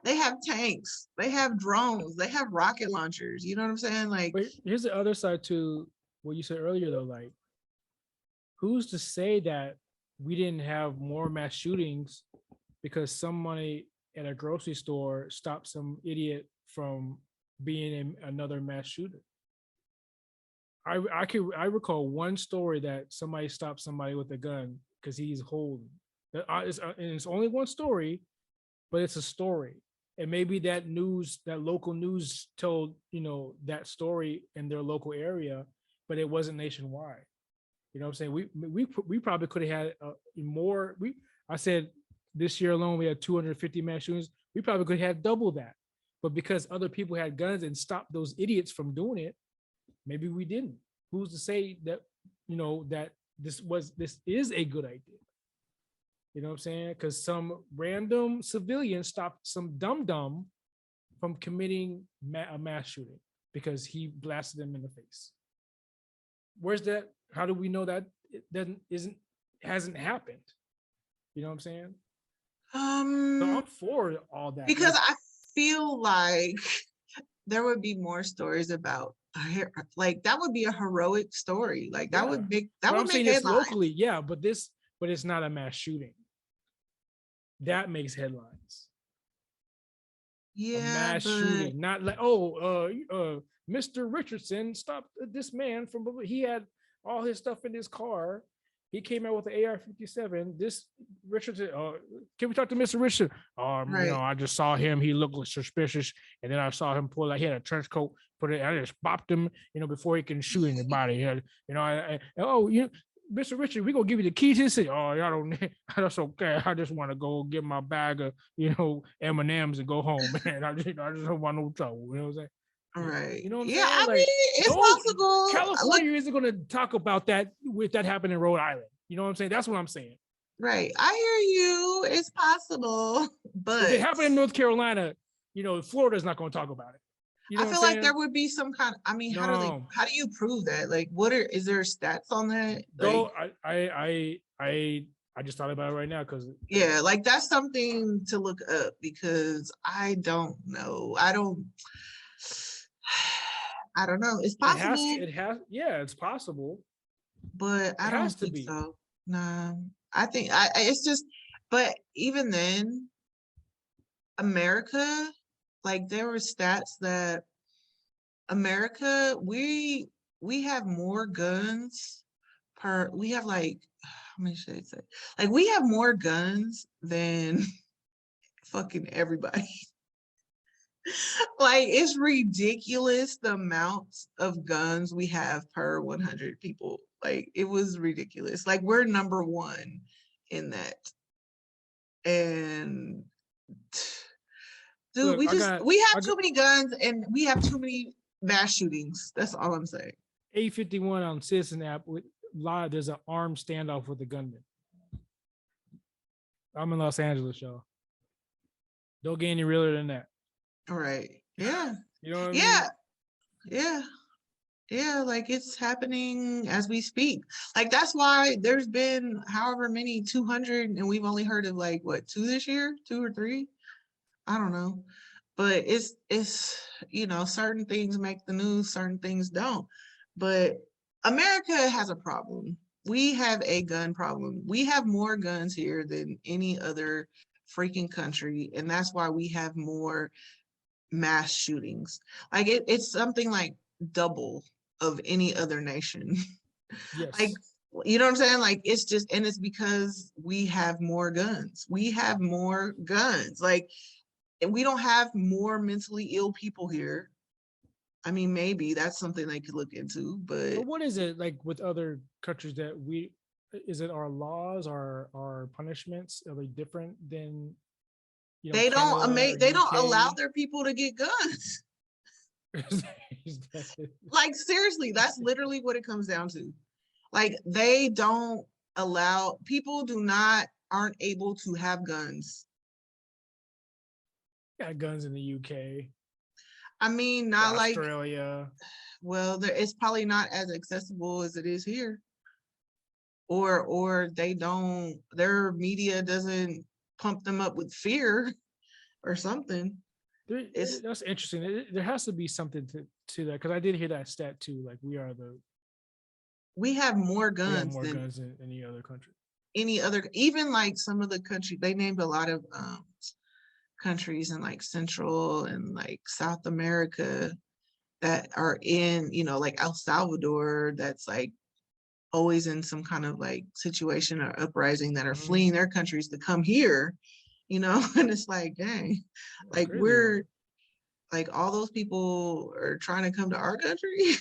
They have tanks, they have drones, they have rocket launchers. You know what I'm saying? Like,
But here's the other side to what you said earlier, though. Like, who's to say that we didn't have more mass shootings because somebody at a grocery store stopped some idiot from being in another mass shooter? I recall one story that somebody stopped somebody with a gun because he's holding. And it's only one story, but it's a story. And maybe that local news told that story in their local area, but it wasn't nationwide. You know what I'm saying? We probably could have had more. I said this year alone we had 250 mass shootings. We probably could have double that, But because other people had guns and stopped those idiots from doing it, maybe we didn't. Who's to say that, that this is a good idea? You know what I'm saying? Because some random civilian stopped some dum-dum from committing a mass shooting because he blasted them in the face. Where's that? How do we know that it hasn't happened? You know what I'm saying? So I'm for all that.
Because I feel like there would be more stories about like that would be a heroic story. Like that would make headlines.
Locally, yeah, but it's not a mass shooting. That makes headlines.
Yeah,
a mass shooting, not like Mr. Richardson stopped this man from, he had all his stuff in his car. He came out with the AR-57. This Richardson, can we talk to Mr. Richardson?
Right.
I just saw him. He looked suspicious, and then I saw him pull. Like he had a trench coat. I just bopped him, before he can shoot anybody. Mr. Richard, we gonna give you the key to the city. Oh, y'all don't. That's okay. I just want to go get my bag of M&Ms and go home, man. I just don't want no trouble. You know what I'm saying?
All right.
You know what I'm
saying?
I
mean, it's possible.
California isn't going to talk about that with that happened in Rhode Island. You know what I'm saying? That's what I'm saying.
Right. I hear you. It's possible, but
if it happened in North Carolina, Florida's not going to talk about it.
I feel like there would be some kind of, how do you prove that? Like, is there stats on that?
Go, I just thought about it right now because
like that's something to look up because I don't know. I don't know. It's possible.
It's possible.
But I don't think so. Nah, I think it's just, but even then, America, like there were stats that America, we have more guns we have like, how many should I say? Like we have more guns than fucking everybody. Like it's ridiculous the amounts of guns we have per 100 people. Like it was ridiculous. Like we're number one in that. And dude, we have too many guns and we have too many mass shootings. That's all I'm saying.
851 on Citizen app with live. There's an armed standoff with a gunman. I'm in Los Angeles, y'all. Don't get any realer than that.
All right. Yeah.
You know what I mean?
Yeah. Yeah. Like it's happening as we speak. Like that's why there's been however many 200 and we've only heard of like what 2 this year, 2 or 3. I don't know. But it's certain things make the news, certain things don't. But America has a problem. We have a gun problem. We have more guns here than any other freaking country. And that's why we have more mass shootings. Like it's something like double of any other nation.
Yes.
Like, you know what I'm saying? Like it's just, and it's because we have more guns. We have more guns. Like, and we don't have more mentally ill people here. I mean, maybe that's something they could look into, but
what is it like with other countries that is it our laws, our punishments? Are they different than,
they don't allow their people to get guns. Like seriously, that's literally what it comes down to. Like they don't allow, people aren't able to have guns.
Got guns in the UK.
I mean, not like
Australia.
Well, it's probably not as accessible as it is here. Or their media doesn't pump them up with fear or something.
That's interesting. There has to be something to that because I did hear that stat too. Like we have more guns than any other country.
Even like some of the country, they named a lot of countries in like Central and like South America that are in, like El Salvador, that's like always in some kind of like situation or uprising that are fleeing their countries to come here, and it's like, dang, like we're like all those people are trying to come to our country.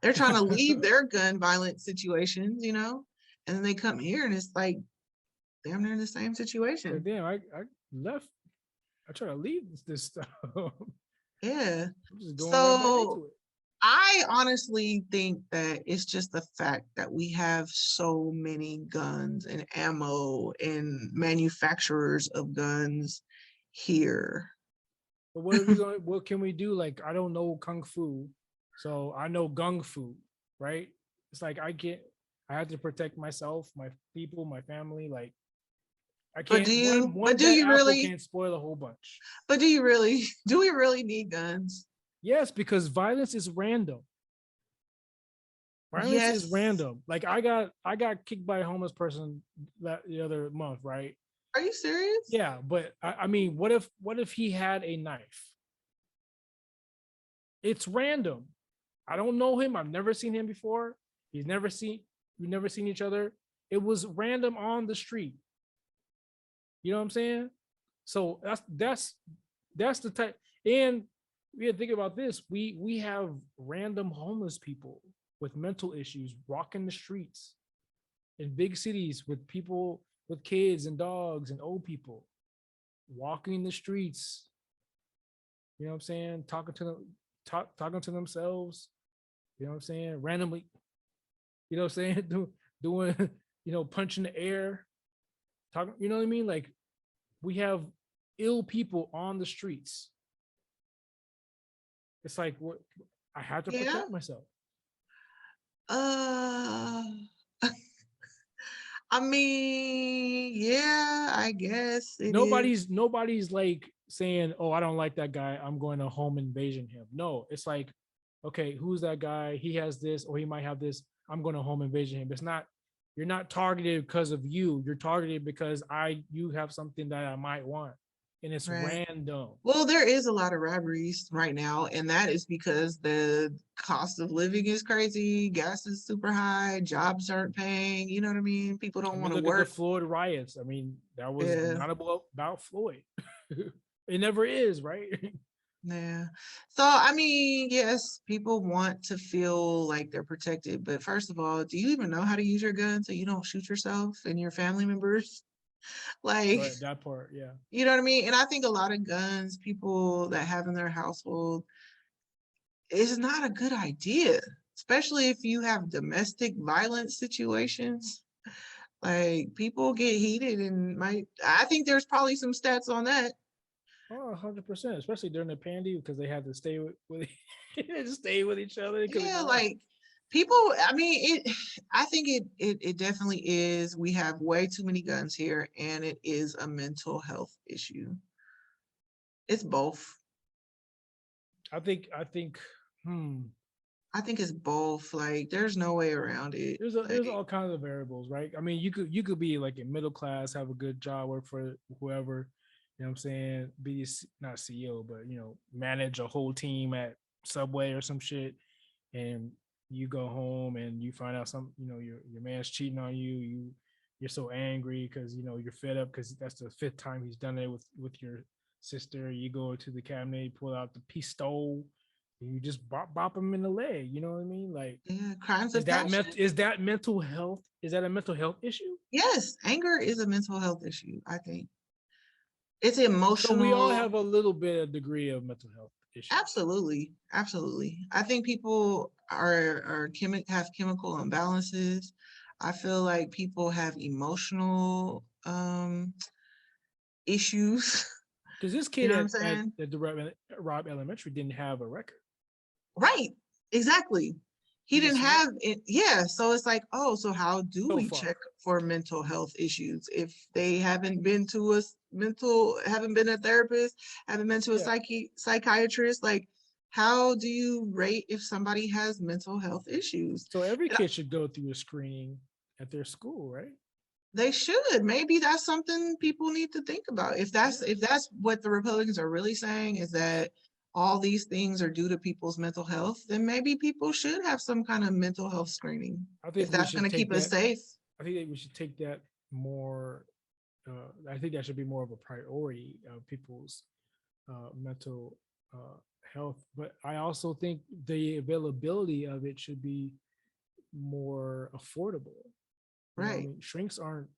They're trying to leave their gun violent situations, and then they come here and it's like damn near the same situation.
Damn, I left. I try to leave this stuff.
Yeah.
I'm just going right back
So
into it.
I honestly think that it's just the fact that we have so many guns and ammo and manufacturers of guns here.
But what are we going? What can we do? Like, I don't know kung fu, so I know gung fu, right? It's like I can't. I have to protect myself, my people, my family. Like, I
But
can't. One
but
one
do
bad
you
apple
really,
can't spoil a whole bunch.
but do you really, do we really need guns?
Yes, because violence is random. Violence is
Yes.
random. Like I got kicked by a homeless person the other month, right?
Are you serious?
Yeah, but I mean, what if he had a knife? It's random. I don't know him. I've never seen him before. He's never seen we've never seen each other. It was random on the street. You know what I'm saying? So that's the type. And we had to think about this. We have random homeless people with mental issues walking the streets in big cities with people with kids and dogs and old people walking the streets. You know what I'm saying? Talking to them, talking to themselves. You know what I'm saying? Randomly, you know what I'm saying? Doing, punching the air, talking, you know what I mean? Like we have ill people on the streets. It's like what I had to
Yeah.
protect myself.
Uh, I mean, yeah, I guess it is.
Nobody's like saying, "Oh, I don't like that guy. I'm going to home invasion him." No, it's like, okay, who's that guy? He has this, or he might have this. I'm going to home invasion him. It's not. You're not targeted because of you. You're targeted because you have something that I might want, and it's
Right.
random.
Well, there is a lot of robberies right now, and that is because the cost of living is crazy, gas is super high, jobs aren't paying, you know what I mean? People
I
don't
mean,
want to
look at the
work.
Floyd riots. I mean, that was
Yeah,
not about Floyd. It never is, right?
yeah. So, I mean, yes, people want to feel like they're protected, but first of all, do you even know how to use your gun so you don't shoot yourself and your family members? Like,
Right, that part, yeah.
you know what I mean? And I think a lot of guns people that have in their household is not a good idea, especially if you have domestic violence situations. Like people get heated and might, I think there's probably some stats on that.
Oh, 100%, especially during the pandemic because they had to stay with stay with each other. They couldn't
Yeah,
go out.
like people, I mean, I think it definitely is. We have way too many guns here and it is a mental health issue. It's both.
I think
I think it's both. Like there's no way around it.
there's
Like,
all kinds of variables, right? I mean, you could be like in middle class, have a good job, work for whoever, you know what I'm saying, be not CEO, but manage a whole team at Subway or some shit, and you go home and you find out your man's cheating on you. You're so angry because you're fed up because that's the fifth time he's done it with your sister. You go to the cabinet, pull out the pistol, and you just bop him in the leg. You know what I mean? Like,
yeah, crimes
is
of
that
passion.
is that mental health? Is that a mental health issue?
Yes, anger is a mental health issue, I think. It's
So we all
emotional.
have a little bit of degree of mental health issues.
Absolutely. Absolutely. I think people have chemical imbalances. I feel like people have emotional issues.
Because this
You
kid
know what I'm
at
saying?
the Robb Elementary didn't have a record.
Right. Exactly. He
He was
didn't
smart
have it. Yeah. So it's like, oh, so how do
so
we
far.
check for mental health issues if they haven't been to haven't been a therapist, haven't been to a
Yeah.
psychiatrist? Like, how do you rate if somebody has mental health issues?
So every
And
kid should go through a screening at their school, right?
they should. Maybe that's something people need to think about.
Yeah.
If that's what the Republicans are really saying is that all these things are due to people's mental health, then maybe people should have some kind of mental health screening
I
if
think we
that's going
should
to
take
keep us
that.
safe.
I think that we should take that more. I think that should be more of a priority of people's mental health. But I also think the availability of it should be more affordable. You know what I
Right.
mean? Shrinks aren't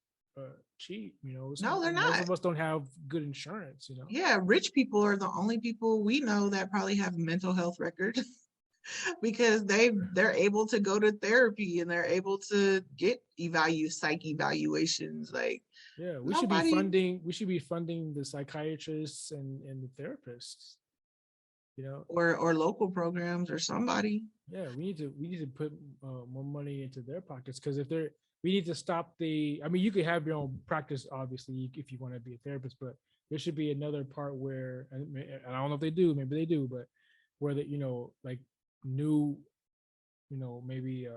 cheap. You know,
No, they're
most
not.
of us don't have good insurance. You know.
Yeah, rich people are the only people we know that probably have a mental health record because they're able to go to therapy and they're able to get psych evaluations. Like
Yeah,
nobody,
we should be funding the psychiatrists and the therapists. You know,
or local programs or somebody.
yeah, we need to put more money into their pockets because if they're we need to stop the. I mean, you could have your own practice, obviously, if you want to be a therapist, but there should be another part where and I don't know if they do, maybe they do, but where that like new, maybe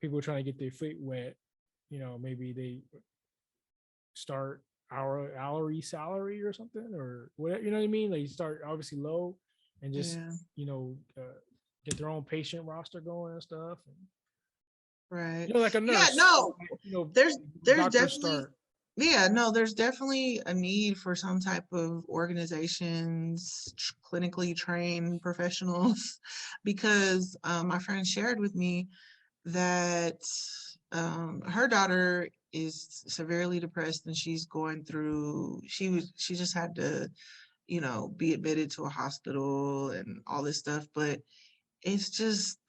people are trying to get their feet wet. Maybe they start hourly salary or something or whatever. You know what I mean? Like start obviously low and just
Yeah,
get their own patient roster going and stuff. And,
right.
like a
Yeah,
nurse.
no, there's
Doctors
definitely,
start.
yeah, no, there's definitely a need for some type of organizations, clinically trained professionals, because my friend shared with me that her daughter is severely depressed and she's going through, she just had to, be admitted to a hospital and all this stuff, but it's just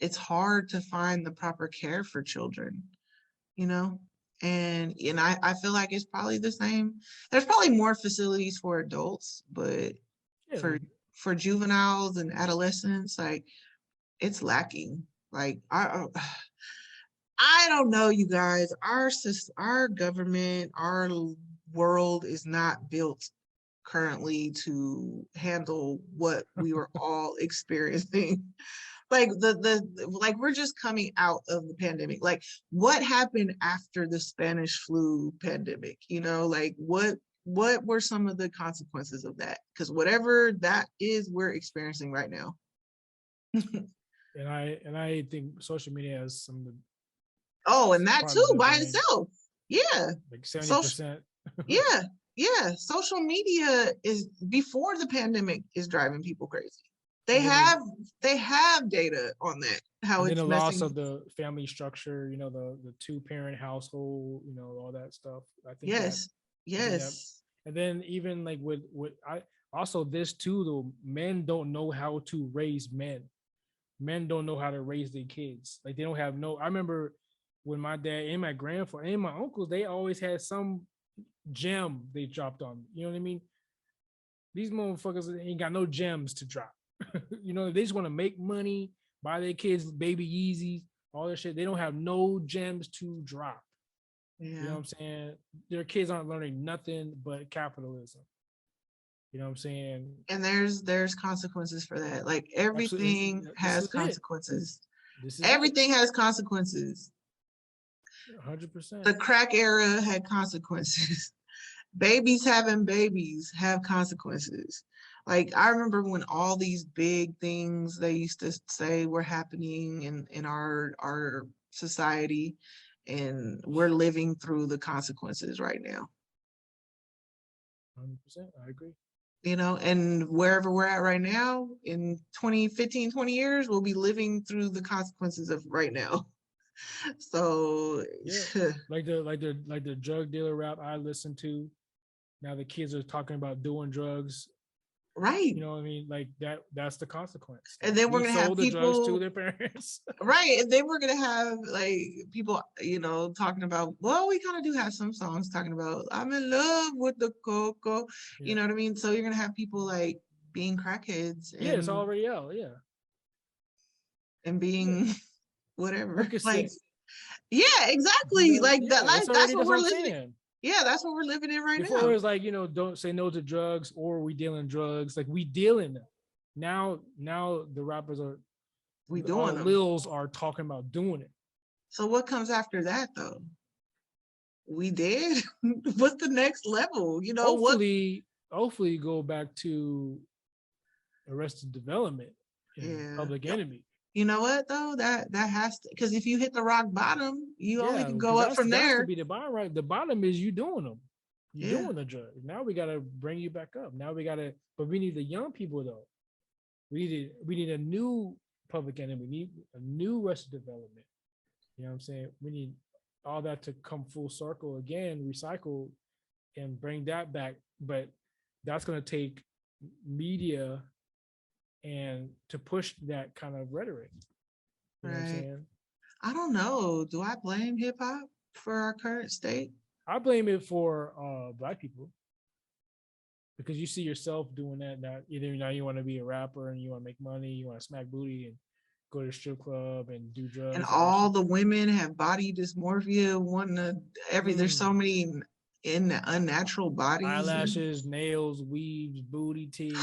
it's hard to find the proper care for children, you know? And I feel like it's probably the same. There's probably more facilities for adults, but
Yeah,
for for juveniles and adolescents, like it's lacking. Like I don't know, you guys. Our government, our world is not built currently to handle what we were all experiencing. Like like we're just coming out of the pandemic. Like what happened after the Spanish flu pandemic? Like what were some of the consequences of that? Because whatever that is, we're experiencing right now.
and I think social media has some of the
Oh, and that
part
too
of the
by
blame,
itself. Yeah.
like
Social
70%.
yeah, yeah. Social media is before the pandemic is driving people crazy. They
and then the
have they have data on that, how
and then
it's
the loss
messing.
of the family structure, the two-parent household, all that stuff.
Yes,
I think that,
yes.
and then even like with I also this too though, men don't know how to raise men. Men don't know how to raise their kids. Like they don't have no. I remember when my dad and my grandfather and my uncles, they always had some gem they dropped on me. You know what I mean? These motherfuckers ain't got no gems to drop. They just want to make money, buy their kids baby Yeezys, all that shit. They don't have no gems to drop. You know
Yeah.
what I'm saying? Their kids aren't learning nothing but capitalism. You know what I'm saying?
And there's consequences for that. Like
Absolutely.
everything
This
has
is it.
consequences.
This is it.
Everything has consequences.
100%.
The crack era had consequences. Babies having babies have consequences. Like I remember when all these big things they used to say were happening in our society, and we're living through the consequences right now.
100%. I agree.
And wherever we're at right now in 20, 15, 20 years, we'll be living through the consequences of right now. So
Yeah. Like the drug dealer rap I listen to. Now the kids are talking about doing drugs.
right.
You know what I mean? Like that's the consequence.
And
Like
then we're
we
gonna have
sold the drugs to
people.
their parents.
Right. And then we're gonna have like people, talking about, well, we kind of do have some songs talking about I'm in love with the coco. You
Yeah.
know what I mean? So you're gonna have people like being crackheads
Yeah, it's already out. Yeah.
and
Yeah.
being whatever. Like,
Percocet.
yeah, exactly. Like
Yeah,
that,
it's
that's
already
what
that's what
we're
I'm
living in.
saying.
Yeah, that's what we're living in right
Before
now.
it was like, don't say no to drugs or we dealing drugs. Like we dealing them. Now the rappers are
We
all
doing them.
lils are talking about doing it.
So what comes after that though? We did? What's the next level? What?
Hopefully go back to Arrested Development and
Yeah.
Public Enemy.
You know what though? That has to, because if you hit the rock bottom, you only
Yeah,
can
because
go up from
that's to
there.
be the bottom, right? The bottom is you doing them. You
Yeah.
doing the drug. Now we gotta bring you back up. Now we gotta, but we need the young people though. We need a new Public Enemy. We need a new Arrested Development. You know what I'm saying? We need all that to come full circle again, recycle and bring that back. But that's going to take media and to push that kind of rhetoric. You know what I'm
Right.
saying?
I don't know. Do I blame hip hop for our current state?
I blame it for Black people because you see yourself doing that. Now, either now you want to be a rapper and you want to make money, you want to smack booty and go to the strip club and do
And
drugs and all that
all
shit.
the women have body dysmorphia, wanting to there's so many in unnatural bodies.
Eyelashes, nails, weaves, booty tease,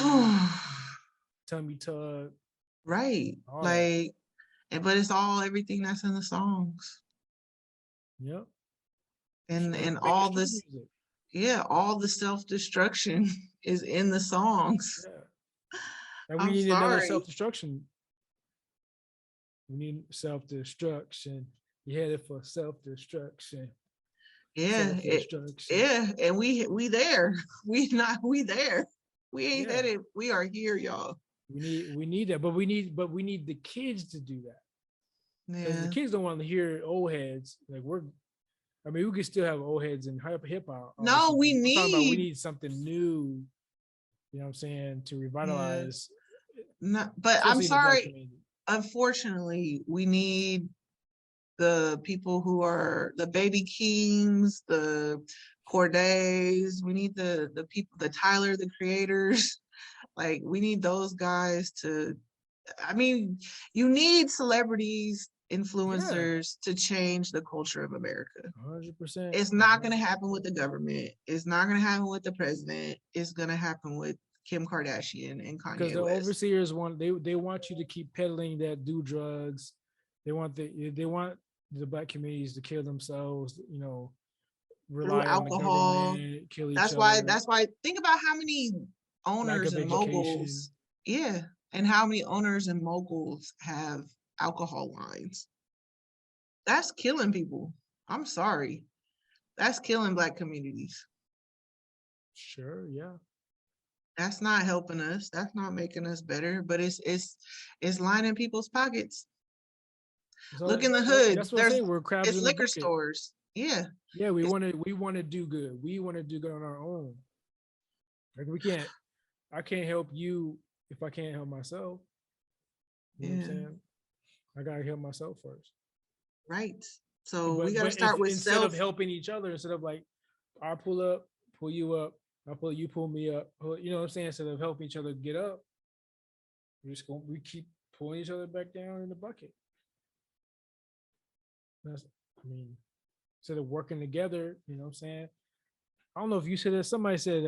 tummy tuck,
Right.
all that.
Like, but it's all everything that's in the songs.
Yep.
And
Making
all
street
this,
music.
yeah, all the self-destruction is in the songs.
Yeah. And we
I'm
need another
sorry.
self-destruction. We need self-destruction. You headed for self-destruction.
Yeah,
Self-destruction.
yeah, and we there. We there. We ain't
Yeah.
headed. We are here, y'all.
We need that, but we need the kids to do that. Because the
Yeah.
kids don't want to hear old heads. Like I mean, we could still have old heads in hip hop.
No, we
I'm talking about we
need.
need something new. You know what I'm saying, to
Yeah.
revitalize,
No, but I'm
especially in the Black
sorry.
community.
Unfortunately, we need the people who are the baby kings, the Cordays. We need the people, the Tyler, the creators. Like, we need those guys to. I mean, you need celebrities,
Yeah,
influencers to change the culture of America.
100%.
It's not going to happen with the government. It's not going to happen with the president. It's going to happen with Kim Kardashian and
Because
Kanye
the
West.
overseers they want you to keep peddling that do drugs. They want the Black communities to kill themselves. You know,
Through
rely on the
alcohol.
government, kill each
That's why.
other,
That's why. Think about how many
lack
owners
of
and
education.
moguls. Yeah, and how many owners and moguls have alcohol lines. That's killing people. I'm sorry. That's killing Black communities.
Sure, yeah.
That's not helping us. That's not making us better. But it's lining people's pockets.
So
Look in the hood.
that's what I'm saying. We're crabs
It's
in the
liquor
bucket.
stores. Yeah.
Yeah, we
It's,
want to do good. We want to do good on our own. Like we can't. I can't help you if I can't help myself. You know what I'm
yeah.
saying? I gotta help myself first.
Right. So we
But
got to
if
start with
instead of
self.
helping each other, instead of like I pull up, pull you up, you pull me up. You know what I'm saying? Instead of helping each other get up, we keep pulling each other back down in the bucket. That's, I mean, instead of working together, you know what I'm saying? I don't know if you said that. Somebody said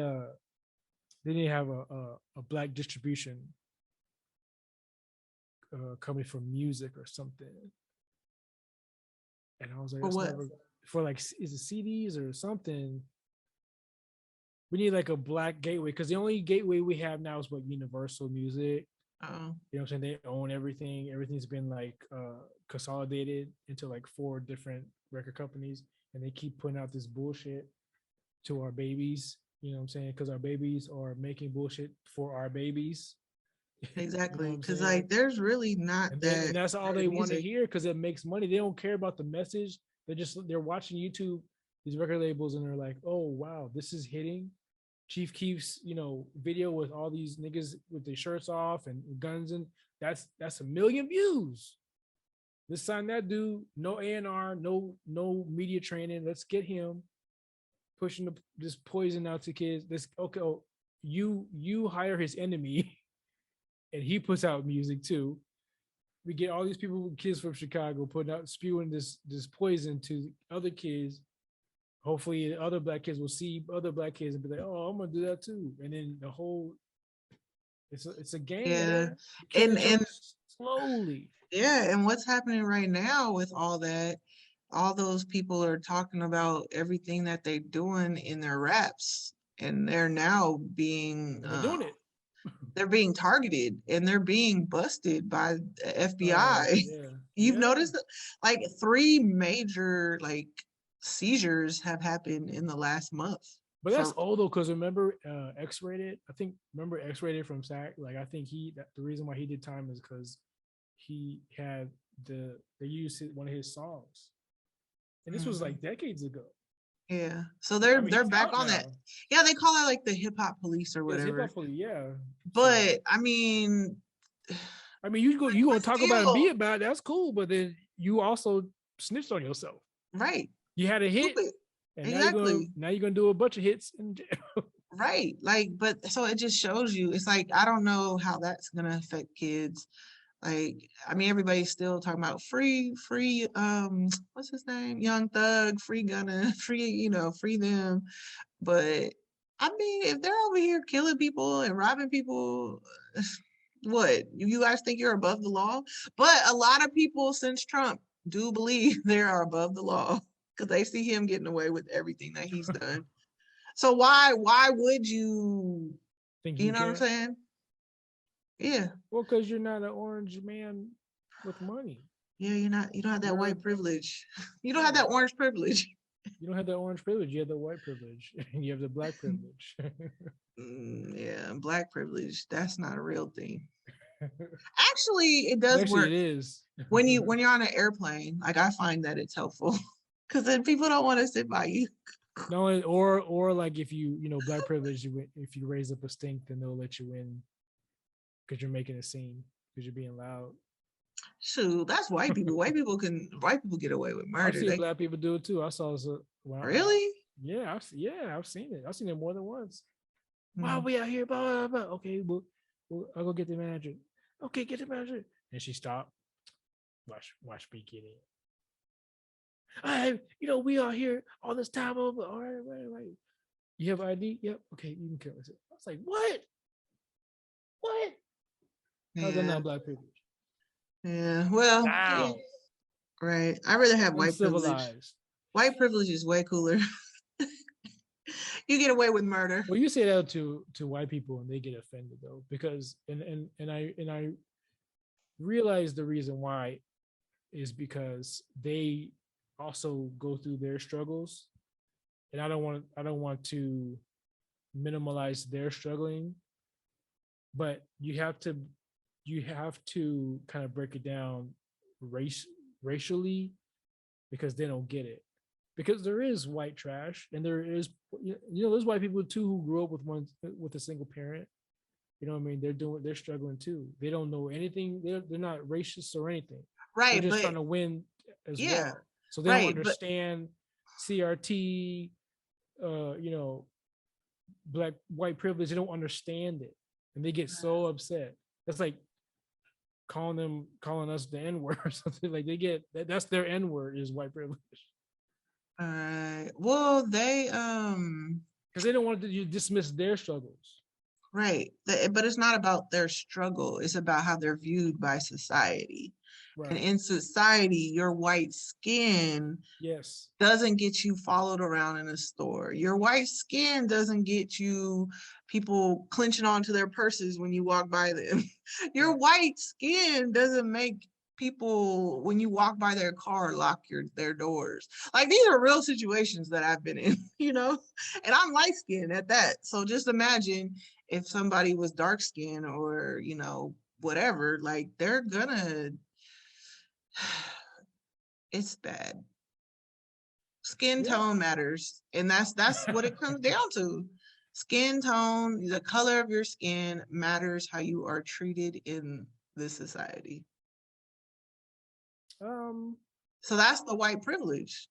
they didn't have a Black distribution coming from music or something. And I was like,
For
that's
what?
never for like, is it CDs or something? We need like a Black gateway because the only gateway we have now is what Universal Music.
Oh,
You know what I'm saying? They own everything. Everything's been like consolidated into like 4 different record companies, and they keep putting out this bullshit to our babies. You know what I'm saying? Because our babies are making bullshit for our babies. You know what
exactly.
I'm
Because
saying?
like, there's really not
And
that
that's all
great
they want to
music.
hear because it makes money. They don't care about the message. They're watching YouTube, these record labels, and they're like, oh wow, this is hitting. Chief Keef's, video with all these niggas with their shirts off and guns, and that's 1 million views. Let's sign that dude. No A&R, no media training. Let's get him pushing this poison out to kids. This okay. Oh, you hire his enemy, and he puts out music too. We get all these people, kids from Chicago, putting out spewing this poison to other kids. Hopefully, other Black kids will see other Black kids and be like, "Oh, I'm gonna do that too." And then the whole it's a game,
Yeah.
man. You kill each other
And
slowly.
yeah, and what's happening right now with all that, all those people are talking about everything that they're doing in their raps, and they're now being
And they're doing it.
they're being targeted and they're being busted by the FBI.
Yeah,
You've
yeah.
noticed that, like, 3 major like seizures have happened in the last month.
But that's
For
old though, because remember X-rated. I think remember X-rated from SAC. Like I think the reason why he did time is because he had they used one of his songs. And this was like decades ago.
Yeah. So
I
they're
mean,
they're
it's
back
out
on that.
now.
Yeah, they call it like the hip hop police or
Yes, hip
whatever.
hop fully, yeah. So
But I mean,
I mean, you
but
gonna talk about it and be
still,
about it, that's cool, but then you also snitched on yourself.
right.
You had a hit,
Stupid.
and
Exactly.
now you're gonna do a bunch of hits in jail.
Right. Like, but so it just shows you, it's like, I don't know how that's gonna affect kids. Like, I mean, everybody's still talking about free, what's his name? Young Thug, free Gunna, free, free them. But I mean, if they're over here killing people and robbing people, what? You guys think you're above the law? But a lot of people since Trump do believe they are above the law because they see him getting away with everything that he's done. So why would you,
Think
you
you
know what I'm
can't?
saying? Yeah.
Well, because you're not an orange man with money.
Yeah, you don't have that
You're
white privilege. You don't have
yeah.
that orange privilege.
You don't have the orange privilege. You have the white privilege, and you have the black privilege.
Yeah, black privilege, that's not a real thing. Actually, it does
Actually,
work
it is.
when you're on an airplane. Like I find that it's helpful because then people don't want to sit by you.
No, or like if black privilege, if you raise up a stink, then they'll let you in because you're making a scene because you're being loud.
Shoot, that's white people. White people get away with
I've
murder.
seen
They
black people do it too. I saw
really?
yeah, I've seen it. I've seen it more than once. Why are
Mm.
we out here? Blah, blah, blah. Okay, well, I'll go get the manager. Okay, get the manager. And she stopped. Watch me get in. We are here all this time over. All right. You have ID? Yep. Okay, you can kill us. I was like, what? What? How's that
Yeah,
not black privilege?
yeah. Well, yeah,
Wow.
right. I rather have white privilege.
Uncivilized.
White privilege is way cooler. You get away with murder.
Well, you say that to white people and they get offended though, because and I realize the reason why is because they also go through their struggles, and I don't want to minimize their struggling, but you have to kind of break it down racially, because they don't get it, because there is white trash and there is there's white people too who grew up with a single parent. You know what I mean? They're struggling too. They don't know anything. They're not racist or anything. They're
Right,
just
but
trying to win as
yeah,
well. So they don't
right, but
understand CRT, black white privilege. They don't understand it, and they get so upset. That's like calling us the N word or something. Like they get that's their N word is white privilege,
well, they
because they don't want you to dismiss their struggles.
right, but it's not about their struggle. It's about how they're viewed by society. And
Right.
in society, your white skin
Yes.
doesn't get you followed around in a store. Your white skin doesn't get you people clenching onto their purses when you walk by them. Your
Right.
white skin doesn't make people when you walk by their car lock their doors. Like these are real situations that I've been in, and I'm light skinned at that. So just imagine if somebody was dark skinned or, whatever, like they're gonna it's bad. Skin
Yeah.
tone matters, and that's what it comes down to. Skin tone, the color of your skin matters how you are treated in this society.
um,
So that's the white privilege.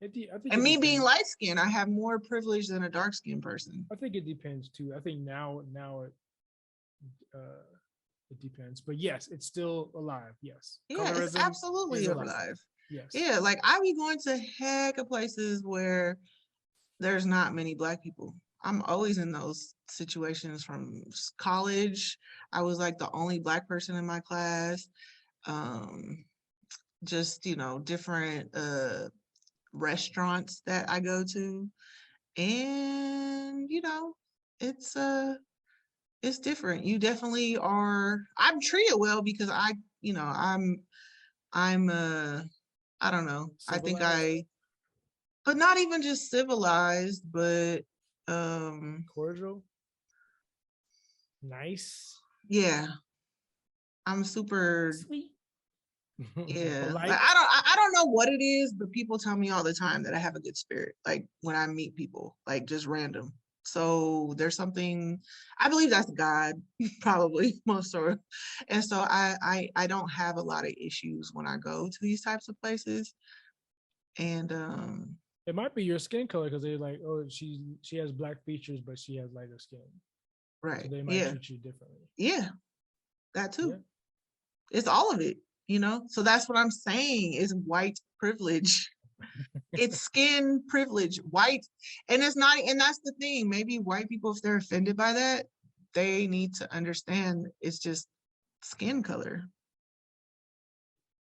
I think
And
it
me being
depends.
light skinned, I have more privilege than a dark skinned person.
I think it depends too. I think now uh, it depends, but yes, it's still alive. Yes,
Yeah, it's
colorism
absolutely
is alive.
alive.
Yes.
Yeah, like I be going to heck of places where there's not many black people. I'm always in those situations from college. I was like the only black person in my class. Um, just, different restaurants that I go to. And, it's different. You definitely are I'm treated well because I'm I don't know. I think
Civilized,
but not even just civilized, but
cordial, nice,
yeah, I'm super
sweet.
Yeah,
Polite.
like I don't know what it is, but people tell me all the time that I have a good spirit. Like when I meet people, like just random. So there's something I believe that's God, probably most or, and so I don't have a lot of issues when I go to these types of places. And
It might be your skin color because they're like, oh, she has black features, but she has lighter skin, so
right,
they might
yeah,
treat you differently.
yeah, that too.
Yeah,
It's all of it, you know. So that's what I'm saying is white privilege. It's skin privilege, white, and it's not, and that's the thing. Maybe white people, if they're offended by that, they need to understand it's just skin color.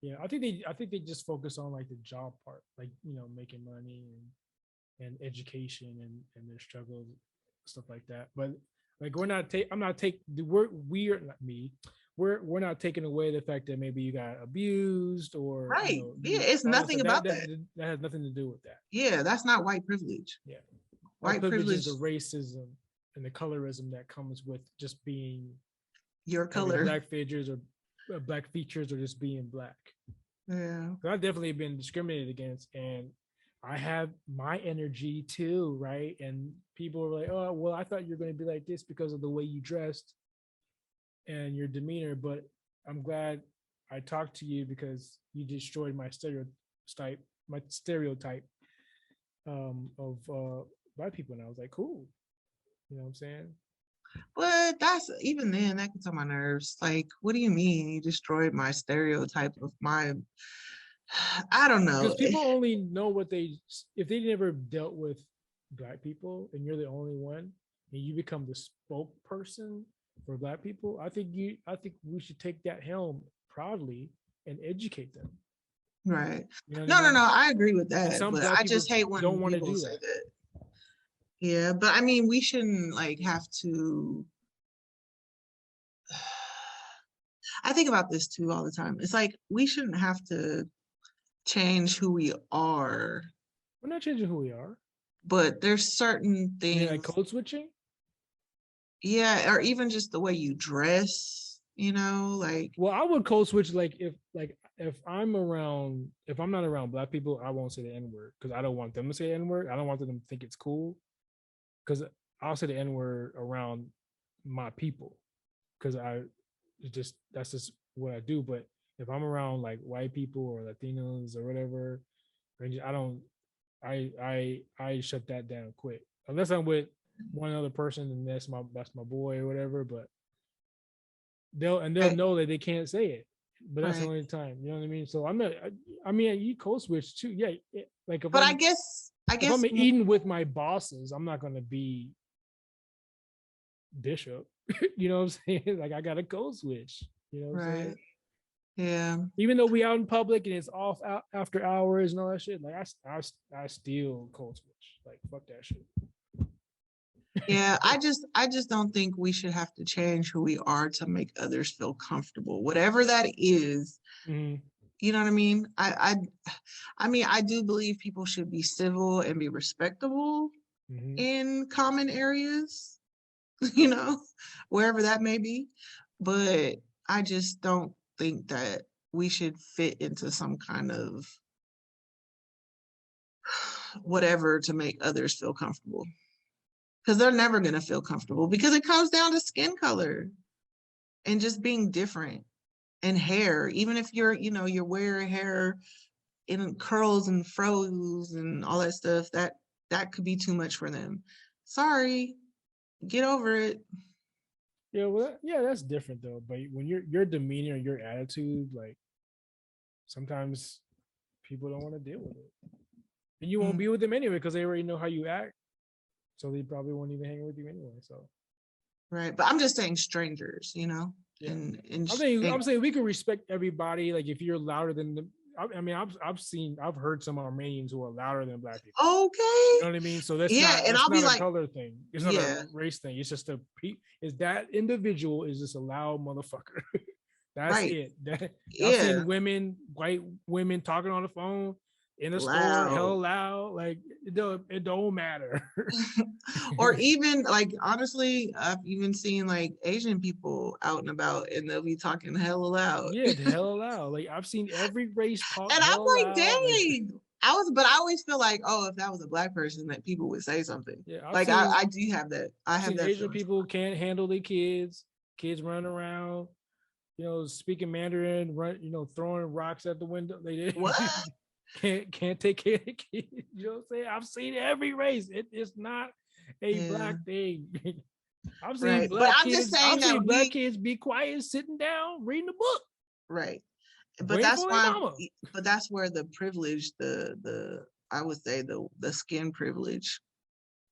yeah. I think they just focus on like the job part, like making money and education and their struggles, stuff like that. But like I'm not take the word we're not me. We're not taking away the fact that maybe you got abused or
Right. Yeah, it's
all that
nothing
stuff.
about that.
That has nothing to do with that.
Yeah, that's not white privilege.
Yeah. White
White
privilege is
privilege,
the racism and the colorism that comes with just being
your
having
color.
black features or just being black.
Yeah.
So I've definitely been discriminated against, and I have my energy too, right? And people are like, "Oh, well, I thought you were going to be like this because of the way you dressed and your demeanor." But I'm glad I talked to you because you destroyed my stereotype of black people, and I was like, "Cool," you know what I'm saying?
But that's even then, that gets on my nerves. Like, what do you mean you destroyed my stereotype of my I don't
Because
know.
people only know what if they never dealt with black people and you're the only one and you become the spokesperson for black people. I think we should take that helm proudly and educate them.
Right.
You know what I
No, no,
mean?
no, I agree with
And
that,
some
but
black
I
people
just hate when
don't want to
people
do
say
that.
that. Yeah, but I mean, we shouldn't like have to. I think about this too all the time. It's like we shouldn't have to change who we are,
We're not changing who we are.
but there's certain
You mean like
things,
code switching?
yeah, or even just the way you dress, like
Well, I would code switch if I'm not around black people, I won't say the N word because I don't want them to say the N word. I don't want them to think it's cool because I'll say the N word around my people because that's just what I do. But if I'm around like white people or Latinos or whatever, I don't I shut that down quick unless I'm with one other person and that's my boy or whatever. But they'll
right,
know that they can't say it. But that's the
right.
only time, you know what I mean. So I'm not. I mean, you code switch too. Yeah, like
But I
if
guess
I'm eating with my bosses, I'm not gonna be Bishop. You know what I'm saying? Like I got a code switch. You know what I'm
right,
saying?
yeah.
Even though we out in public and it's off after hours and all that shit, like I still code switch. Like fuck that shit.
Yeah, I just don't think we should have to change who we are to make others feel comfortable. Whatever that is,
Mhm.
you know what I mean? I mean, I do believe people should be civil and be respectable
Mhm.
in common areas, you know, wherever that may be. But I just don't think that we should fit into some kind of whatever to make others feel comfortable. Because they're never going to feel comfortable because it comes down to skin color and just being different and hair. Even if you're wearing hair in curls and froze and all that stuff, that could be too much for them. Sorry, get over it.
Yeah, well, yeah, that's different though. But when your demeanor, your attitude, like sometimes people don't want to deal with it, and you won't
Mm,
be with them anyway because they already know how you act, so they probably won't even hang with you anyway. So
right. But I'm just saying strangers,
yeah,
and
I'm saying we can respect everybody. Like if you're louder than the, I mean, I've heard some Armenians who are louder than black people. You
okay.
know what I mean? So that's
Yeah, and
that's
I'll be
not a
like,
color thing. It's not a
yeah,
race thing. It's just is that individual is just a loud motherfucker. That's
right.
it. I've
Yeah,
seen white women talking on the phone. in the store,
loud.
hell loud. Like it don't matter.
Or even like honestly, I've even seen like Asian people out and about and they'll be talking hella loud.
Yeah, the hell loud. Like I've seen every race talk
And I'm
hell
like,
loud. Like
dang. I always feel like, oh, if that was a black person, that people would say something.
yeah,
Like I do have that. I
I've
have
seen
that
Asian
feeling.
people can't handle their kids running around, speaking Mandarin, throwing rocks at the window. They
What?
can't take care of the kids. You know what I'm saying? I've seen every race. It's not a
Yeah,
black thing.
right. But I'm just saying
I've
that
seen black kids be quiet, sitting down, reading a book,
right. But
waiting
that's
for their
why
mama.
but that's where the privilege, the I would say the skin privilege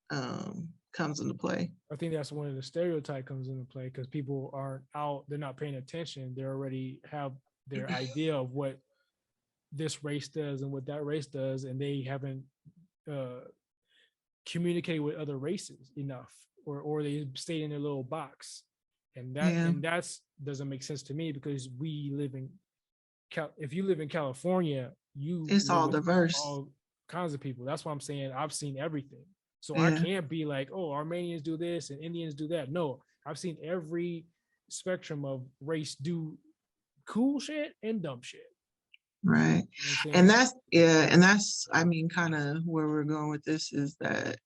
comes into play.
I think that's when the stereotype comes into play because people aren't out, they're not paying attention. They already have their idea of what this race does and what that race does, and they haven't uh, communicated with other races enough, or they stay in their little box,
Yeah,
and that's doesn't make sense to me because we live in if you live in California, you
it's
live
all
with
diverse.
all kinds of people. That's why I'm saying I've seen everything. So I
Yeah,
can't be like, oh, Armenians do this and Indians do that. No, I've seen every spectrum of race do cool shit and dumb shit.
right.
You know what I'm
And
saying?
that's yeah, and that's I mean kind of where we're going with this is that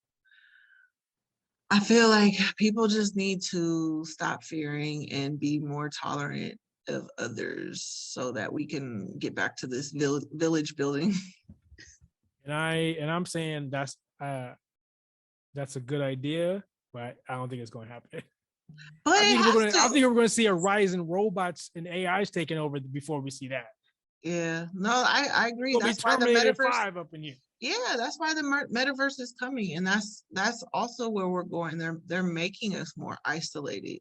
I feel like people just need to stop fearing and be more tolerant of others so that we can get back to this village building.
I'm saying that's a good idea, but I don't think it's going to happen.
But it has
I
to.
think we're going to see a rise in robots and AIs taking over before we see that.
Yeah, no, I agree.
It's going to be
That's why the
Terminator
metaverse,
5 up in here.
yeah, that's why the metaverse is coming, and that's also where we're going. They're making us more isolated,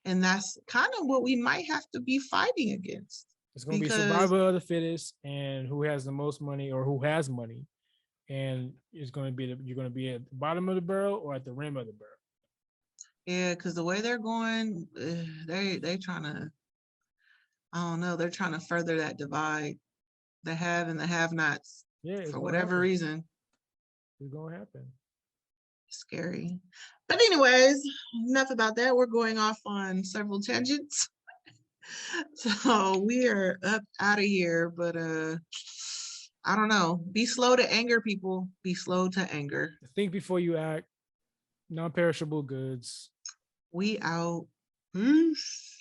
and that's kind of what we might have to be fighting against
It's going to be
because
survival of the fittest and who has the most money or who has money. And it's going to be you're going to be at the bottom of the barrel or at the rim of the barrel.
yeah, because the way they're going, they trying to, I don't know, they're trying to further that divide, the have and the have-nots,
Yeah, it's
for
going to
whatever
happen.
reason.
It's going to happen.
Scary. But anyways, enough about that. We're going off on several tangents. So we are up out of here, but I don't know. Be slow to anger, people. Be slow to anger.
Think before you act. Non-perishable goods.
We out. Peace.